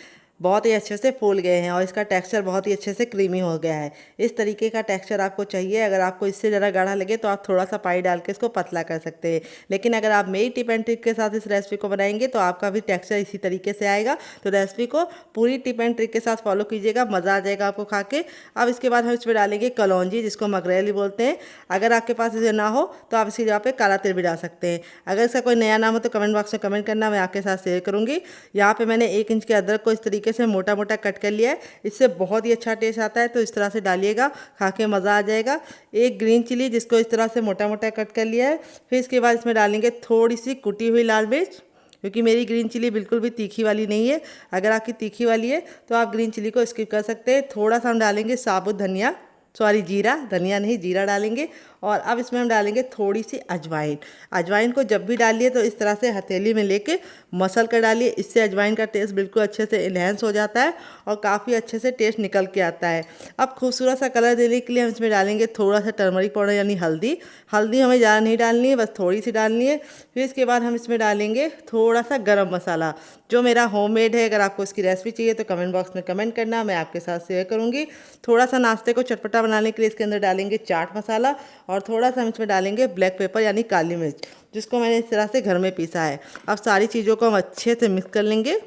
बहुत ही अच्छे से फूल गए हैं और इसका टेक्सचर बहुत ही अच्छे से क्रीमी हो गया है। इस तरीके का टेक्सचर आपको चाहिए। अगर आपको इससे ज़रा गाढ़ा लगे तो आप थोड़ा सा पानी डाल के इसको पतला कर सकते हैं, लेकिन अगर आप मेरी टिप एंड ट्रिक के साथ इस रेसिपी को बनाएंगे तो आपका भी टेक्सचर इसी तरीके से आएगा। तो रेसिपी को पूरी टिप एंड ट्रिक के साथ फॉलो कीजिएगा, मज़ा आ जाएगा आपको खा के। अब इसके बाद हम इसमें डालेंगे कलौंजी, जिसको मगरेली बोलते हैं। अगर आपके पास इसे ना हो तो आप इसकी जगह पे काला तिल भी डाल सकते हैं। अगर इसका कोई नया नाम हो तो कमेंट बॉक्स में कमेंट करना, मैं आपके साथ शेयर करूँगी। यहाँ पर मैंने 1 इंच के अदरक को इस तरीके से मोटा मोटा कट कर लिया है, इससे बहुत ही अच्छा टेस्ट आता है। तो इस तरह से डालिएगा, खा के मज़ा आ जाएगा। 1 ग्रीन चिली, जिसको इस तरह से मोटा मोटा कट कर लिया है। फिर इसके बाद इसमें डालेंगे थोड़ी सी कुटी हुई लाल मिर्च, क्योंकि मेरी ग्रीन चिली बिल्कुल भी तीखी वाली नहीं है। अगर आपकी तीखी वाली है तो आप ग्रीन चिली को स्किप कर सकते हैं। थोड़ा सा हम डालेंगे साबुत धनिया, सॉरी जीरा, धनिया नहीं जीरा डालेंगे। और अब इसमें हम डालेंगे थोड़ी सी अजवाइन। अजवाइन को जब भी डालिए तो इस तरह से हथेली में लेके मसल कर डालिए, इससे अजवाइन का टेस्ट बिल्कुल अच्छे से इन्हेंस हो जाता है और काफ़ी अच्छे से टेस्ट निकल के आता है। अब खूबसूरत सा कलर देने के लिए हम इसमें डालेंगे थोड़ा सा टर्मरिक पाउडर यानी हल्दी। हल्दी हमें ज़्यादा नहीं डालनी है, बस थोड़ी सी डालनी है। फिर इसके बाद हम इसमें डालेंगे थोड़ा सा गरम मसाला जो मेरा होममेड है। अगर आपको इसकी रेसिपी चाहिए तो कमेंट बॉक्स में कमेंट करना, मैं आपके साथ शेयर करूँगी। थोड़ा सा नाश्ते को चटपटा बनाने के लिए इसके अंदर डालेंगे चाट मसाला और थोड़ा सा हम इसमें डालेंगे ब्लैक पेपर यानी काली मिर्च, जिसको मैंने इस तरह से घर में पीसा है। अब सारी चीज़ों को हम अच्छे से मिक्स कर लेंगे।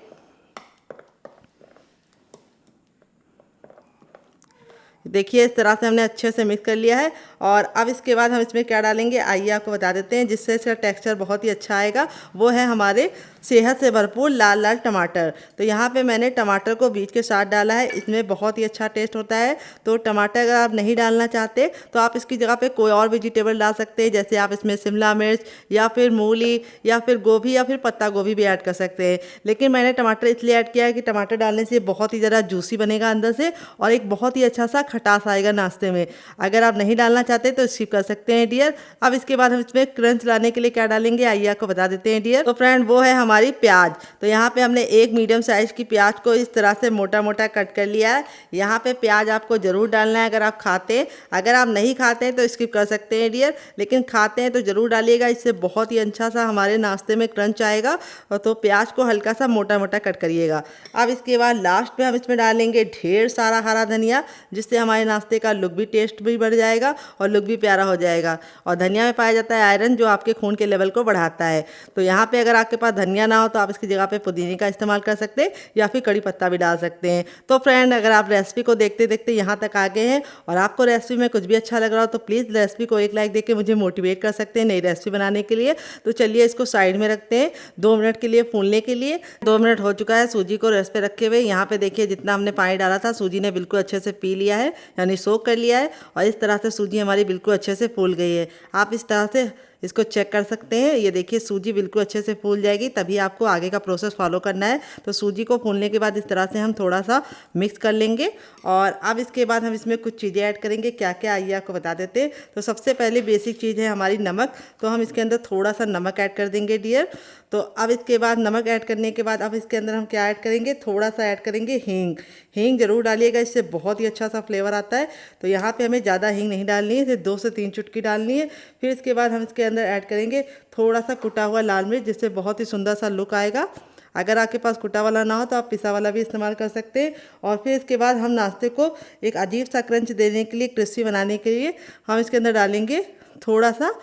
देखिए इस तरह से हमने अच्छे से मिक्स कर लिया है। और अब इसके बाद हम इसमें क्या डालेंगे आइए आपको बता देते हैं, जिससे इसका टेक्सचर बहुत ही अच्छा आएगा। वो है हमारे सेहत से भरपूर लाल लाल टमाटर। तो यहाँ पे मैंने टमाटर को बीज के साथ डाला है, इसमें बहुत ही अच्छा टेस्ट होता है। तो टमाटर अगर आप नहीं डालना चाहते तो आप इसकी जगह पे कोई और वेजिटेबल डाल सकते हैं, जैसे आप इसमें शिमला मिर्च या फिर मूली या फिर गोभी या फिर पत्ता गोभी भी ऐड कर सकते हैं। लेकिन मैंने टमाटर इसलिए ऐड किया है कि टमाटर डालने से बहुत ही ज़्यादा जूसी बनेगा अंदर से और एक बहुत ही अच्छा सा खटास आएगा नाश्ते में। अगर आप नहीं डालना चाहते तो स्किप कर सकते हैं डियर। अब इसके बाद हम इसमें क्रंच लाने के लिए क्या डालेंगे आइए आपको बता देते हैं डियर। तो फ्रेंड वो है हमारी प्याज। तो यहाँ पे हमने एक मीडियम साइज की प्याज को इस तरह से मोटा मोटा कट कर लिया है। यहाँ पे प्याज आपको जरूर डालना है अगर आप खाते हैं। अगर आप नहीं खाते हैं तो स्किप कर सकते हैं डियर, लेकिन खाते हैं तो जरूर डालिएगा, इससे बहुत ही अच्छा सा हमारे नाश्ते में क्रंच आएगा। और तो प्याज को हल्का सा मोटा मोटा कट करिएगा। अब इसके बाद लास्ट में हम इसमें डालेंगे ढेर सारा हरा धनिया, जिससे हमारे नाश्ते का लुक भी टेस्ट भी बढ़ जाएगा और लुक भी प्यारा हो जाएगा। और धनिया में पाया जाता है आयरन, जो आपके खून के लेवल को बढ़ाता है। तो यहाँ पे अगर आपके पास धनिया ना हो तो आप इसकी जगह पे पुदीने का इस्तेमाल कर सकते हैं या फिर कड़ी पत्ता भी डाल सकते हैं। तो फ्रेंड अगर आप रेसिपी को देखते देखते यहाँ तक आ गए हैं और आपको रेसिपी में कुछ भी अच्छा लग रहा हो तो प्लीज़ रेसिपी को एक लाइक देके मुझे मोटिवेट कर सकते हैं नई रेसिपी बनाने के लिए। तो चलिए इसको साइड में रखते हैं 2 मिनट के लिए फूलने के लिए। 2 मिनट हो चुका है सूजी को रेस्ट पे रखे हुए। यहाँ पे देखिए जितना हमने पानी डाला था सूजी ने बिल्कुल अच्छे से पी लिया है यानी सोख कर लिया है और इस तरह से सूजी हमारी बिल्कुल अच्छे से फूल गई है। आप इस तरह से इसको चेक कर सकते हैं। ये देखिए सूजी बिल्कुल अच्छे से फूल जाएगी, तभी आपको आगे का प्रोसेस फॉलो करना है। तो सूजी को फूलने के बाद इस तरह से हम थोड़ा सा मिक्स कर लेंगे और अब इसके बाद हम इसमें कुछ चीज़ें ऐड करेंगे। क्या क्या आइए आपको बता देते हैं। तो सबसे पहले बेसिक चीज़ है हमारी नमक। तो हम इसके अंदर थोड़ा सा नमक ऐड कर देंगे डियर। तो अब इसके बाद नमक ऐड करने के बाद अब इसके अंदर हम क्या ऐड करेंगे, थोड़ा सा ऐड करेंगे हींग। हींग जरूर डालिएगा, इससे बहुत ही अच्छा सा फ्लेवर आता है। तो यहाँ पे हमें ज़्यादा हींग नहीं डालनी है, सिर्फ 2 से 3 चुटकी डालनी है। फिर इसके बाद हम इसके अंदर ऐड करेंगे थोड़ा सा कुटा हुआ लाल मिर्च, जिससे बहुत ही सुंदर सा लुक आएगा। अगर आपके पास कुटा वाला ना हो तो आप पिसा वाला भी इस्तेमाल कर सकते हैं। और फिर इसके बाद हम नाश्ते को एक अजीब सा क्रंच देने के लिए, क्रिस्पी बनाने के लिए हम इसके अंदर डालेंगे थोड़ा सा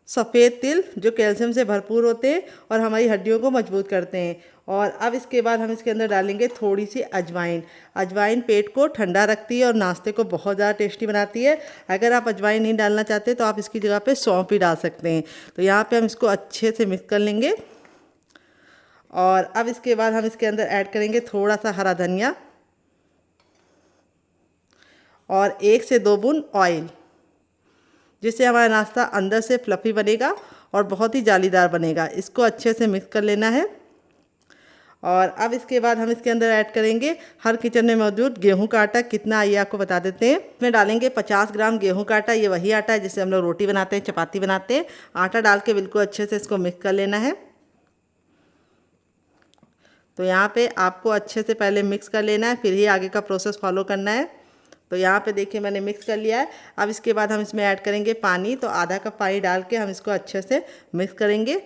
सफ़ेद तिल, जो कैल्शियम से भरपूर होते हैं और हमारी हड्डियों को मजबूत करते हैं। और अब इसके बाद हम इसके अंदर डालेंगे थोड़ी सी अजवाइन। अजवाइन पेट को ठंडा रखती है और नाश्ते को बहुत ज़्यादा टेस्टी बनाती है। अगर आप अजवाइन नहीं डालना चाहते तो आप इसकी जगह पे सौंफ भी डाल सकते हैं। तो यहाँ पे हम इसको अच्छे से मिक्स कर लेंगे। और अब इसके बाद हम इसके अंदर ऐड करेंगे थोड़ा सा हरा धनिया और 1 से 2 बूंद ऑयल, जिससे हमारा नाश्ता अंदर से फ्लफ़ी बनेगा और बहुत ही जालीदार बनेगा। इसको अच्छे से मिक्स कर लेना है। और अब इसके बाद हम इसके अंदर ऐड करेंगे हर किचन में मौजूद गेहूं का आटा। कितना आइए आपको बता देते हैं। इसमें डालेंगे 50 ग्राम गेहूं का आटा। ये वही आटा है जिससे हम लोग रोटी बनाते हैं, चपाती बनाते हैं। आटा डाल के बिल्कुल अच्छे से इसको मिक्स कर लेना है। तो यहाँ पे आपको अच्छे से पहले मिक्स कर लेना है, फिर ही आगे का प्रोसेस फॉलो करना है। तो यहाँ पे देखिए मैंने मिक्स कर लिया है। अब इसके बाद हम इसमें ऐड करेंगे पानी। तो आधा कप पानी डाल के हम इसको अच्छे से मिक्स करेंगे।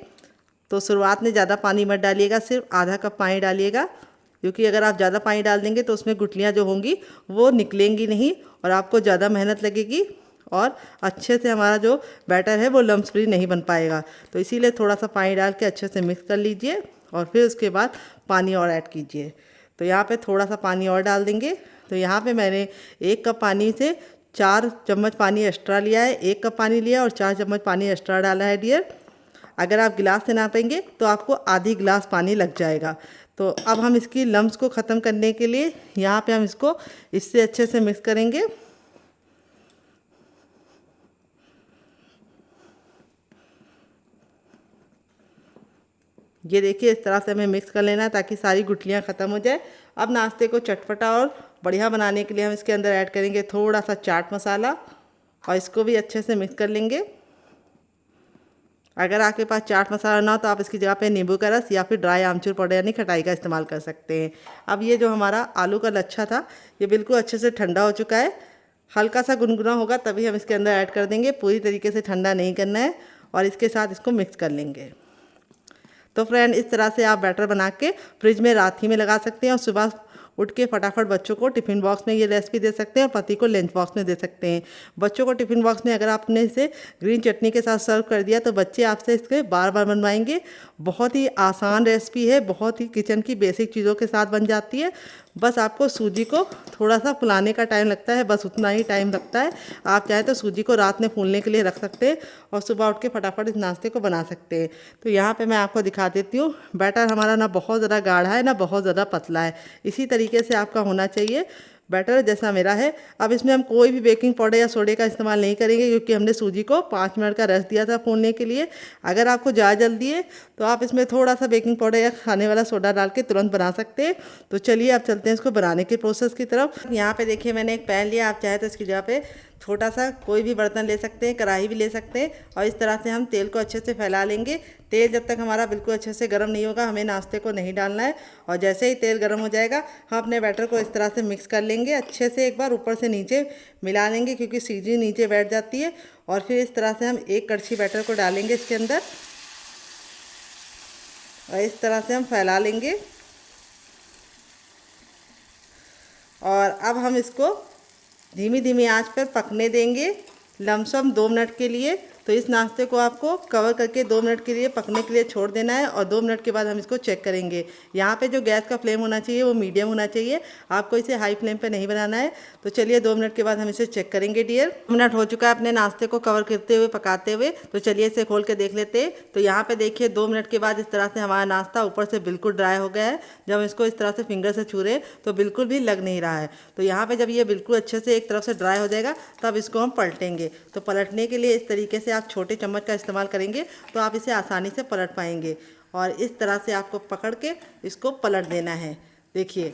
तो शुरुआत में ज़्यादा पानी मत डालिएगा, सिर्फ आधा कप पानी डालिएगा, क्योंकि अगर आप ज़्यादा पानी डाल देंगे तो उसमें गुठलियाँ जो होंगी वो निकलेंगी नहीं और आपको ज़्यादा मेहनत लगेगी और अच्छे से हमारा जो बैटर है वो लम्स फ्री नहीं बन पाएगा। तो इसीलिए थोड़ा सा पानी डाल के अच्छे से मिक्स कर लीजिए और फिर उसके बाद पानी और ऐड कीजिए। तो यहाँ पे थोड़ा सा पानी और डाल देंगे। तो यहाँ पे मैंने 1 कप पानी से 4 चम्मच पानी एक्स्ट्रा लिया है। 1 कप पानी लिया और 4 चम्मच पानी एक्स्ट्रा डाला है डियर। अगर आप गिलास से नापेंगे तो आपको आधी गिलास पानी लग जाएगा। तो अब हम इसकी लम्स को ख़त्म करने के लिए यहाँ पे हम इसको इससे अच्छे से मिक्स करेंगे। ये देखिए इस तरह से हमें मिक्स कर लेना है ताकि सारी गुठलियाँ ख़त्म हो जाए। अब नाश्ते को चटपटा और बढ़िया बनाने के लिए हम इसके अंदर ऐड करेंगे थोड़ा सा चाट मसाला और इसको भी अच्छे से मिक्स कर लेंगे। अगर आपके पास चाट मसाला ना हो तो आप इसकी जगह पे नींबू का रस या फिर ड्राई आमचूर पाउडर यानी खटाई का इस्तेमाल कर सकते हैं। अब ये जो हमारा आलू का लच्छा था ये बिल्कुल अच्छे से ठंडा हो चुका है। हल्का सा गुनगुना होगा तभी हम इसके अंदर ऐड कर देंगे, पूरी तरीके से ठंडा नहीं करना है। और इसके साथ इसको मिक्स कर लेंगे। तो फ्रेंड इस तरह से आप बैटर बना के फ्रिज में रात ही में लगा सकते हैं और सुबह उठ के फटाफट बच्चों को टिफ़िन बॉक्स में ये रेसिपी दे सकते हैं और पति को लंच बॉक्स में दे सकते हैं। बच्चों को टिफ़िन बॉक्स में अगर आपने इसे ग्रीन चटनी के साथ सर्व कर दिया तो बच्चे आपसे इसके बार बार बनवाएंगे। बहुत ही आसान रेसिपी है, बहुत ही किचन की बेसिक चीज़ों के साथ बन जाती है। बस आपको सूजी को थोड़ा सा फुलाने का टाइम लगता है, बस उतना ही टाइम लगता है। आप चाहें तो सूजी को रात में फूलने के लिए रख सकते हैं और सुबह उठ के फटाफट इस नाश्ते को बना सकते हैं। तो यहाँ पे मैं आपको दिखा देती हूँ, बैटर हमारा ना बहुत ज़्यादा गाढ़ा है ना बहुत ज़्यादा पतला है, इसी तरीके से आपका होना चाहिए बैटर जैसा मेरा है। अब इसमें हम कोई भी बेकिंग पाउडर या सोडे का इस्तेमाल नहीं करेंगे क्योंकि हमने सूजी को 5 मिनट का रेस्ट दिया था फूलने के लिए। अगर आपको ज़्यादा जल्दी है तो आप इसमें थोड़ा सा बेकिंग पाउडर या खाने वाला सोडा डाल के तुरंत बना सकते हैं। तो चलिए अब चलते हैं इसको बनाने के प्रोसेस की तरफ। यहाँ पे देखिए मैंने एक पैन लिया, आप चाहे तो इसकी जगह पे छोटा सा कोई भी बर्तन ले सकते हैं, कढ़ाई भी ले सकते हैं और इस तरह से हम तेल को अच्छे से फैला लेंगे। तेल जब तक हमारा बिल्कुल अच्छे से गर्म नहीं होगा हमें नाश्ते को नहीं डालना है। और जैसे ही तेल गर्म हो जाएगा हम अपने बैटर को इस तरह से मिक्स कर लेंगे, अच्छे से एक बार ऊपर से नीचे मिला लेंगे क्योंकि सूजी नीचे बैठ जाती है। और फिर इस तरह से हम एक कड़छी बैटर को डालेंगे इसके अंदर और इस तरह से हम फैला लेंगे। और अब हम इसको धीमी धीमी आंच पर पकने देंगे लमसम 2 मिनट के लिए। तो इस नाश्ते को आपको कवर करके 2 मिनट के लिए पकने के लिए छोड़ देना है और 2 मिनट के बाद हम इसको चेक करेंगे। यहाँ पे जो गैस का फ्लेम होना चाहिए वो मीडियम होना चाहिए, आपको इसे हाई फ्लेम पे नहीं बनाना है। तो चलिए 2 मिनट के बाद हम इसे चेक करेंगे डियर। 2 मिनट हो चुका है अपने नाश्ते को कवर करते हुए पकाते हुए, तो चलिए इसे खोल के देख लेते हैं। तो यहाँ पे देखिए 2 मिनट के बाद इस तरह से हमारा नाश्ता ऊपर से बिल्कुल ड्राई हो गया है। जब हम इसको इस तरह से फिंगर से छू रहे तो बिल्कुल भी लग नहीं रहा है। तो यहाँ पे जब ये बिल्कुल अच्छे से एक तरफ से ड्राई हो जाएगा तब इसको हम पलटेंगे। तो पलटने के लिए इस तरीके से आप छोटे चम्मच का इस्तेमाल करेंगे तो आप इसे आसानी से पलट पाएंगे। और इस तरह से आपको पकड़ के इसको पलट देना है। देखिए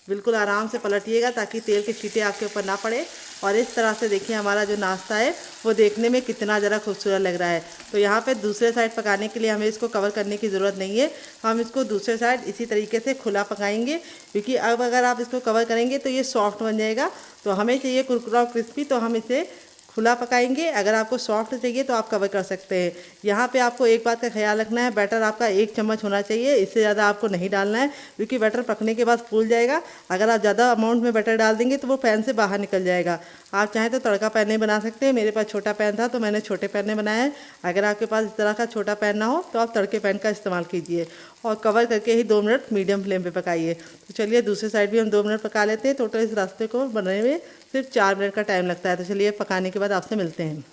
बिल्कुल आराम से पलटिएगा ताकि तेल के छींटे आपके ऊपर ना पड़े। और इस तरह से देखिए हमारा जो नाश्ता है वो देखने में कितना ज़रा खूबसूरत लग रहा है। तो यहाँ पे दूसरे साइड पकाने के लिए हमें इसको कवर करने की ज़रूरत नहीं है, हम इसको दूसरे साइड इसी तरीके से खुला पकाएंगे क्योंकि अब अगर आप इसको कवर करेंगे तो ये सॉफ्ट बन जाएगा। तो हमें चाहिए कुरकुरा और क्रिस्पी, तो हम इसे खुला पकाएंगे। अगर आपको सॉफ्ट चाहिए तो आप कवर कर सकते हैं। यहाँ पे आपको एक बात का ख्याल रखना है, बैटर आपका 1 चम्मच होना चाहिए, इससे ज़्यादा आपको नहीं डालना है क्योंकि बैटर पकने के बाद फूल जाएगा। अगर आप ज़्यादा अमाउंट में बैटर डाल देंगे तो वो पैन से बाहर निकल जाएगा। आप चाहें तो तड़का पैन में बना सकते हैं, मेरे पास छोटा पैन था तो मैंने छोटे पैन में बनाया है। अगर आपके पास इस तरह का छोटा पैन ना हो तो आप तड़के पैन का इस्तेमाल कीजिए और कवर करके ही 2 मिनट मीडियम फ्लेम पे पकाइए। तो चलिए दूसरे साइड भी हम 2 मिनट पका लेते हैं। टोटल इस रास्ते को बनने में सिर्फ 4 मिनट का टाइम लगता है। तो चलिए पकाने के बाद आपसे मिलते हैं।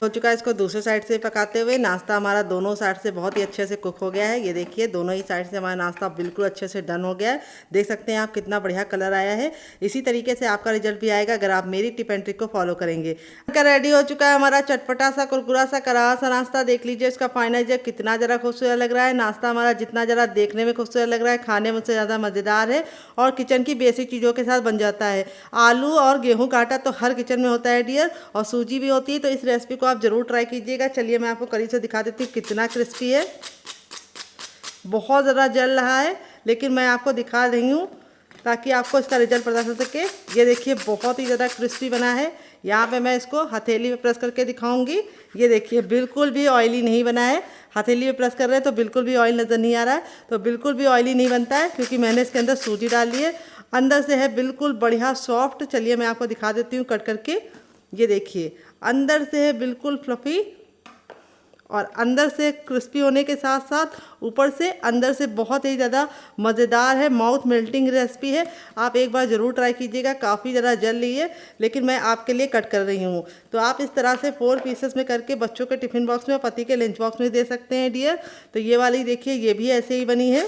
हो चुका है इसको दूसरे साइड से पकाते हुए। नाश्ता हमारा दोनों साइड से बहुत ही अच्छे से कुक हो गया है। ये देखिए दोनों ही साइड से हमारा नाश्ता बिल्कुल अच्छे से डन हो गया है। देख सकते हैं आप कितना बढ़िया कलर आया है। इसी तरीके से आपका रिजल्ट भी आएगा अगर आप मेरी टिप एंड ट्रिक को फॉलो करेंगे। रेडी हो चुका है हमारा चटपटा सा कुरकुरा सा करारा सा नाश्ता। देख लीजिए इसका फाइनल रिजल्ट कितना ज़रा खूबसूरत लग रहा है। नाश्ता हमारा जितना ज़रा देखने में खूबसूरत लग रहा है खाने में उससे ज़्यादा मज़ेदार है और किचन की बेसिक चीज़ों के साथ बन जाता है। आलू और गेहूँ का आटा तो हर किचन में होता है डियर, और सूजी भी होती है। तो इस रेसिपी को आप ज़रूर ट्राई कीजिए। चलिए मैं आपको करीब से दिखा देती हूँ कितना क्रिस्पी है। बहुत ज़्यादा जल रहा है लेकिन मैं आपको दिखा रही हूँ ताकि आपको इसका रिजल्ट पता चल सके। ये देखिए बहुत ही ज़्यादा क्रिस्पी बना है। यहाँ पे मैं इसको हथेली पे प्रेस करके दिखाऊंगी। ये देखिए बिल्कुल भी ऑयली नहीं बना है। हथेली पे प्रेस कर रहे हैं तो बिल्कुल भी ऑयल नज़र नहीं आ रहा है। तो बिल्कुल भी ऑयली नहीं बनता है क्योंकि मैंने इसके अंदर सूजी डाल ली है। अंदर से है बिल्कुल बढ़िया सॉफ्ट। चलिए मैं आपको दिखा देती हूँ कट करके। ये देखिए अंदर से है बिल्कुल फ्लफ़ी और अंदर से क्रिस्पी होने के साथ साथ ऊपर से अंदर से बहुत ही ज़्यादा मज़ेदार है। माउथ मेल्टिंग रेसिपी है, आप एक बार ज़रूर ट्राई कीजिएगा। काफ़ी ज़्यादा जल रही है लेकिन मैं आपके लिए कट कर रही हूँ। तो आप इस तरह से 4 पीसेस में करके बच्चों के टिफ़िन बॉक्स में और पति के लंच बॉक्स में दे सकते हैं डियर। तो ये वाली देखिए ये भी ऐसे ही बनी है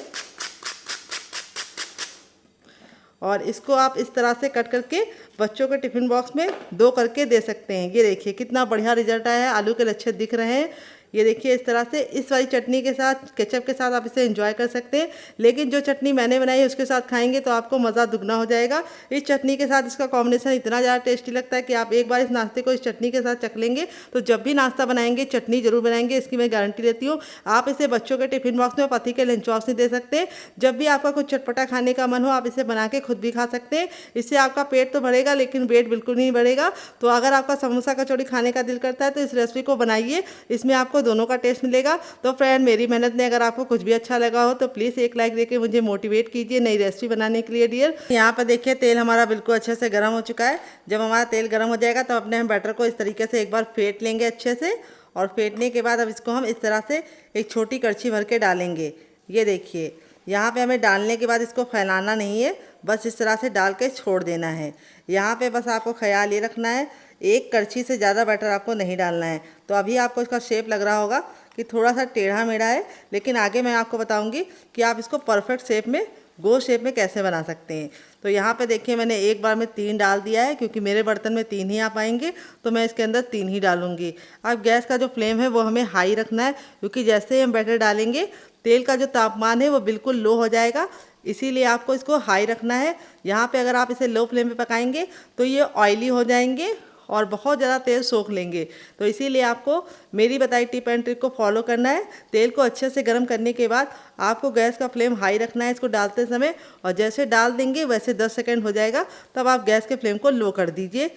और इसको आप इस तरह से कट करके बच्चों के टिफ़िन बॉक्स में 2 करके दे सकते हैं। ये देखिए कितना बढ़िया रिजल्ट आया है। आलू के लच्छे दिख रहे हैं। ये देखिए इस तरह से इस वाली चटनी के साथ, केचप के साथ आप इसे एंजॉय कर सकते हैं। लेकिन जो चटनी मैंने बनाई है उसके साथ खाएंगे तो आपको मज़ा दुगना हो जाएगा। इस चटनी के साथ इसका कॉम्बिनेशन इतना ज़्यादा टेस्टी लगता है कि आप एक बार इस नाश्ते को इस चटनी के साथ चख लेंगे तो जब भी नाश्ता बनाएंगे चटनी जरूर बनाएंगे, इसकी मैं गारंटी देती हूँ। आप इसे बच्चों के टिफिन बॉक्स में, पति के लंच बॉक्स में दे सकते हैं। जब भी आपका कुछ चटपटा खाने का मन हो आप इसे बना के खुद भी खा सकते हैं। इससे आपका पेट तो भरेगा लेकिन वेट बिल्कुल नहीं बढ़ेगा। तो अगर आपका समोसा कचौड़ी खाने का दिल करता है तो इस रेसिपी को बनाइए, इसमें आपको दोनों का टेस्ट मिलेगा। तो फ्रेंड, मेरी मेहनत ने अगर आपको कुछ भी अच्छा लगा हो तो प्लीज़ एक लाइक देके मुझे मोटिवेट कीजिए नई रेसिपी बनाने के लिए डियर। यहाँ पर देखिए तेल हमारा बिल्कुल अच्छे से गर्म हो चुका है। जब हमारा तेल गर्म हो जाएगा तो अपने हम बैटर को इस तरीके से एक बार फेंट लेंगे अच्छे से, और फेंटने के बाद अब इसको हम इस तरह से एक छोटी कड़छी भर के डालेंगे। ये देखिए यहाँ पे हमें डालने के बाद इसको फैलाना नहीं है, बस इस तरह से डाल के छोड़ देना है। यहाँ पे बस आपको ख्याल ये रखना है, एक कड़छी से ज़्यादा बैटर आपको नहीं डालना है। तो अभी आपको इसका शेप लग रहा होगा कि थोड़ा सा टेढ़ा मेढ़ा है, लेकिन आगे मैं आपको बताऊंगी कि आप इसको परफेक्ट शेप में, गोल शेप में कैसे बना सकते हैं। तो यहाँ पे देखिए मैंने एक बार में 3 डाल दिया है, क्योंकि मेरे बर्तन में 3 ही आ पाएंगे तो मैं इसके अंदर 3 ही डालूंगी। अब गैस का जो फ्लेम है वो हमें हाई रखना है, क्योंकि जैसे ही हम बैटर डालेंगे तेल का जो तापमान है वो बिल्कुल लो हो जाएगा, इसीलिए आपको इसको हाई रखना है। यहाँ पे अगर आप इसे लो फ्लेम पे पकाएंगे तो ये ऑयली हो जाएंगे और बहुत ज़्यादा तेल सोख लेंगे। तो इसीलिए आपको मेरी बताई टिप एंड ट्रिक को फॉलो करना है। तेल को अच्छे से गर्म करने के बाद आपको गैस का फ्लेम हाई रखना है इसको डालते समय, और जैसे डाल देंगे वैसे 10 सेकंड हो जाएगा, तब आप गैस के फ्लेम को लो कर दीजिए।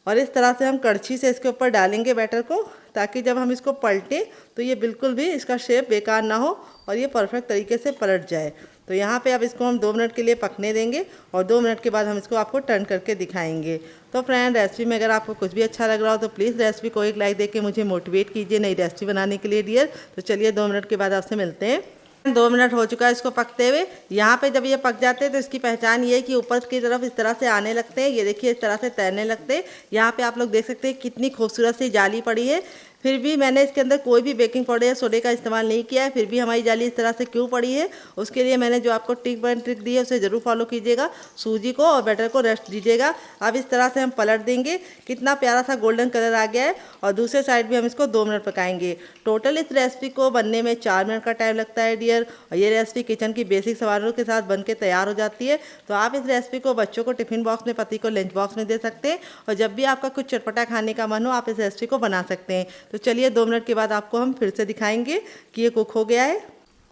और इस तरह से हम कड़छी से इसके ऊपर डालेंगे बैटर को, ताकि जब हम इसको पलटें तो ये बिल्कुल भी इसका शेप बेकार ना हो और ये परफेक्ट तरीके से पलट जाए। तो यहाँ पे अब इसको हम 2 मिनट के लिए पकने देंगे, और 2 मिनट के बाद हम इसको आपको टर्न करके दिखाएंगे। तो फ्रेंड, रेसिपी में अगर आपको कुछ भी अच्छा लग रहा हो तो प्लीज़ रेसिपी को एक लाइक देके मुझे मोटिवेट कीजिए नई रेसिपी बनाने के लिए डियर। तो चलिए 2 मिनट के बाद आपसे मिलते हैं। 2 मिनट हो चुका है इसको पकते हुए। यहाँ पे जब ये पक जाते हैं तो इसकी पहचान ये है कि ऊपर की तरफ इस तरह से आने लगते हैं। ये देखिए इस तरह से तैरने लगते हैं। यहाँ पे आप लोग देख सकते हैं कितनी खूबसूरत सी जाली पड़ी है। फिर भी मैंने इसके अंदर कोई भी बेकिंग पाउडर या सोडे का इस्तेमाल नहीं किया है। फिर भी हमारी जाली इस तरह से क्यों पड़ी है, उसके लिए मैंने जो आपको टिप एंड ट्रिक दी है उसे ज़रूर फॉलो कीजिएगा। सूजी को और बैटर को रेस्ट दीजिएगा। अब इस तरह से हम पलट देंगे। कितना प्यारा सा गोल्डन कलर आ गया है, और दूसरे साइड भी हम इसको 2 मिनट पकाएंगे। टोटल इस रेसिपी को बनने में 4 मिनट का टाइम लगता है डियर। और ये रेसिपी किचन की बेसिक सामानों के साथ बन के तैयार हो जाती है। तो आप इस रेसिपी को बच्चों को टिफिन बॉक्स में, पति को लंच बॉक्स में दे सकते हैं, और जब भी आपका कुछ चटपटा खाने का मन हो आप इस रेसिपी को बना सकते हैं। तो चलिए 2 मिनट के बाद आपको हम फिर से दिखाएंगे कि ये कुक हो गया है।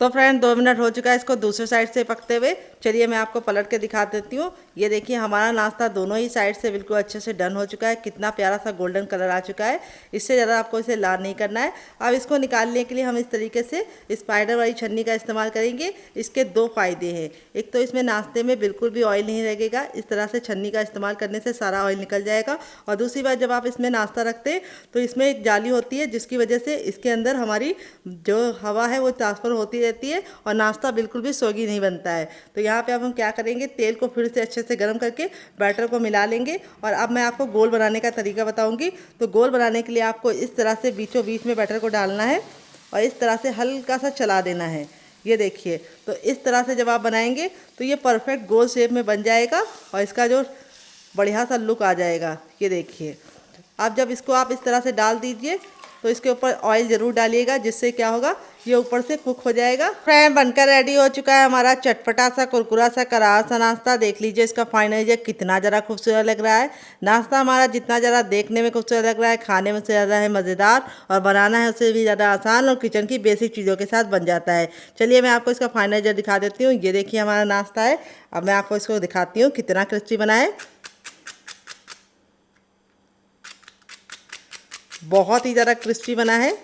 तो फ्रेंड 2 मिनट हो चुका है इसको दूसरे साइड से पकते हुए। चलिए मैं आपको पलट के दिखा देती हूँ। ये देखिए हमारा नाश्ता दोनों ही साइड से बिल्कुल अच्छे से डन हो चुका है। कितना प्यारा सा गोल्डन कलर आ चुका है। इससे ज़्यादा आपको इसे लाल नहीं करना है। अब इसको निकालने के लिए हम इस तरीके से स्पाइडर वाली छन्नी का इस्तेमाल करेंगे। इसके 2 फ़ायदे हैं। एक तो इसमें नाश्ते में बिल्कुल भी ऑयल नहीं लगेगा, इस तरह से छन्नी का इस्तेमाल करने से सारा ऑयल निकल जाएगा। और दूसरी बात, जब आप इसमें नाश्ता रखते हैं तो इसमें एक जाली होती है, जिसकी वजह से इसके अंदर हमारी जो हवा है वो ट्रांसफ़र होती रहती है और नाश्ता बिल्कुल भी सौगी नहीं बनता है। तो यहाँ पे अब हम क्या करेंगे, तेल को फिर से अच्छे से गर्म करके बैटर को मिला लेंगे। और अब मैं आपको गोल बनाने का तरीका बताऊंगी। तो गोल बनाने के लिए आपको इस तरह से बीचों बीच में बैटर को डालना है और इस तरह से हल्का सा चला देना है। ये देखिए, तो इस तरह से जब आप बनाएंगे तो ये परफेक्ट गोल शेप में बन जाएगा और इसका जो बढ़िया सा लुक आ जाएगा। ये देखिए, अब जब इसको आप इस तरह से डाल दीजिए तो इसके ऊपर ऑयल ज़रूर डालिएगा, जिससे क्या होगा, ये ऊपर से कुक हो जाएगा। फ्रेंड, बनकर रेडी हो चुका है हमारा चटपटा सा, कुरकुरा सा, करारा सा नाश्ता। देख लीजिए इसका फाइनल ये कितना ज़रा खूबसूरत लग रहा है। नाश्ता हमारा जितना ज़रा देखने में खूबसूरत लग रहा है, खाने में से ज़्यादा है मज़ेदार, और बनाना है उससे भी ज़्यादा आसान, और किचन की बेसिक चीज़ों के साथ बन जाता है। चलिए मैं आपको इसका फाइनल जब दिखा देती हूँ। ये देखिए हमारा नाश्ता है। अब मैं आपको इसको दिखाती हूँ कितना क्रिस्पी बना है। बहुत ही ज़्यादा क्रिस्पी बना है।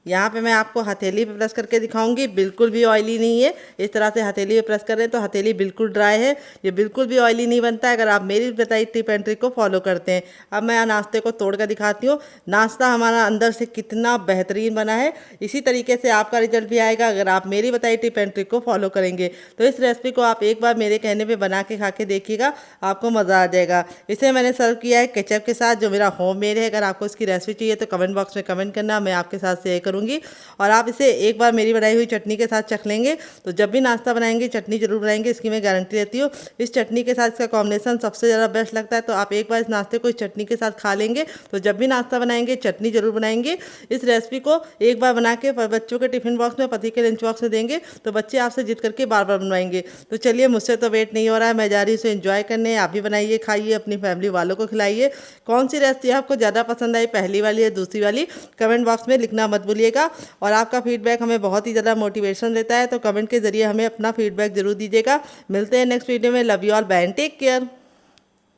यहाँ पे मैं आपको हथेली पे प्रेस करके दिखाऊंगी, बिल्कुल भी ऑयली नहीं है। इस तरह से हथेली पे प्रेस करें तो हथेली बिल्कुल ड्राई है। ये बिल्कुल भी ऑयली नहीं बनता है अगर आप मेरी बताई टिप एंड ट्रिक को फॉलो करते हैं। अब मैं नाश्ते को तोड़ कर दिखाती हूँ। नाश्ता हमारा अंदर से कितना बेहतरीन बना है। इसी तरीके से आपका रिजल्ट भी आएगा अगर आप मेरी बताई टिप एंड ट्रिक को फॉलो करेंगे। तो इस रेसिपी को आप एक बार मेरे कहने पर बना के खा के देखिएगा, आपको मज़ा आ जाएगा। इसे मैंने सर्व किया है केचप के साथ, जो मेरा होममेड है। अगर आपको इसकी रेसिपी चाहिए तो कमेंट बॉक्स में कमेंट करना, मैं आपके साथ शेयर करूँगी। करूँगी। और आप इसे एक बार मेरी बनाई हुई चटनी के साथ चख लेंगे तो जब भी नाश्ता बनाएंगे चटनी जरूर बनाएंगे, इसकी मैं गारंटी देती हूँ। इस चटनी के साथ इसका कॉम्बिनेशन सबसे ज़्यादा बेस्ट लगता है। तो आप एक बार इस नाश्ते को इस चटनी के साथ खा लेंगे तो जब भी नाश्ता बनाएंगे चटनी जरूर बनाएंगे। इस रेसिपी को एक बार बना के बच्चों के टिफिन बॉक्स में, पति के लंच बॉक्स में देंगे तो बच्चे आपसे जिद करके बार बार बनवाएंगे। तो चलिए, मुझसे तो वेट नहीं हो रहा है, मैं जा रही हूँ इसे एंजॉय करने। आप भी बनाइए, खाइए, अपनी फैमिली वालों को खिलाइए। कौन सी रेसिपी आपको ज़्यादा पसंद आई, पहली वाली या दूसरी वाली, कमेंट बॉक्स में लिखना मत भूलिएगा। और आपका फीडबैक हमें बहुत ही ज़्यादा मोटिवेशन देता है, तो कमेंट के जरिए हमें अपना फीडबैक जरूर दीजिएगा। मिलते हैं नेक्स्ट वीडियो में। Love you all, bye and take care.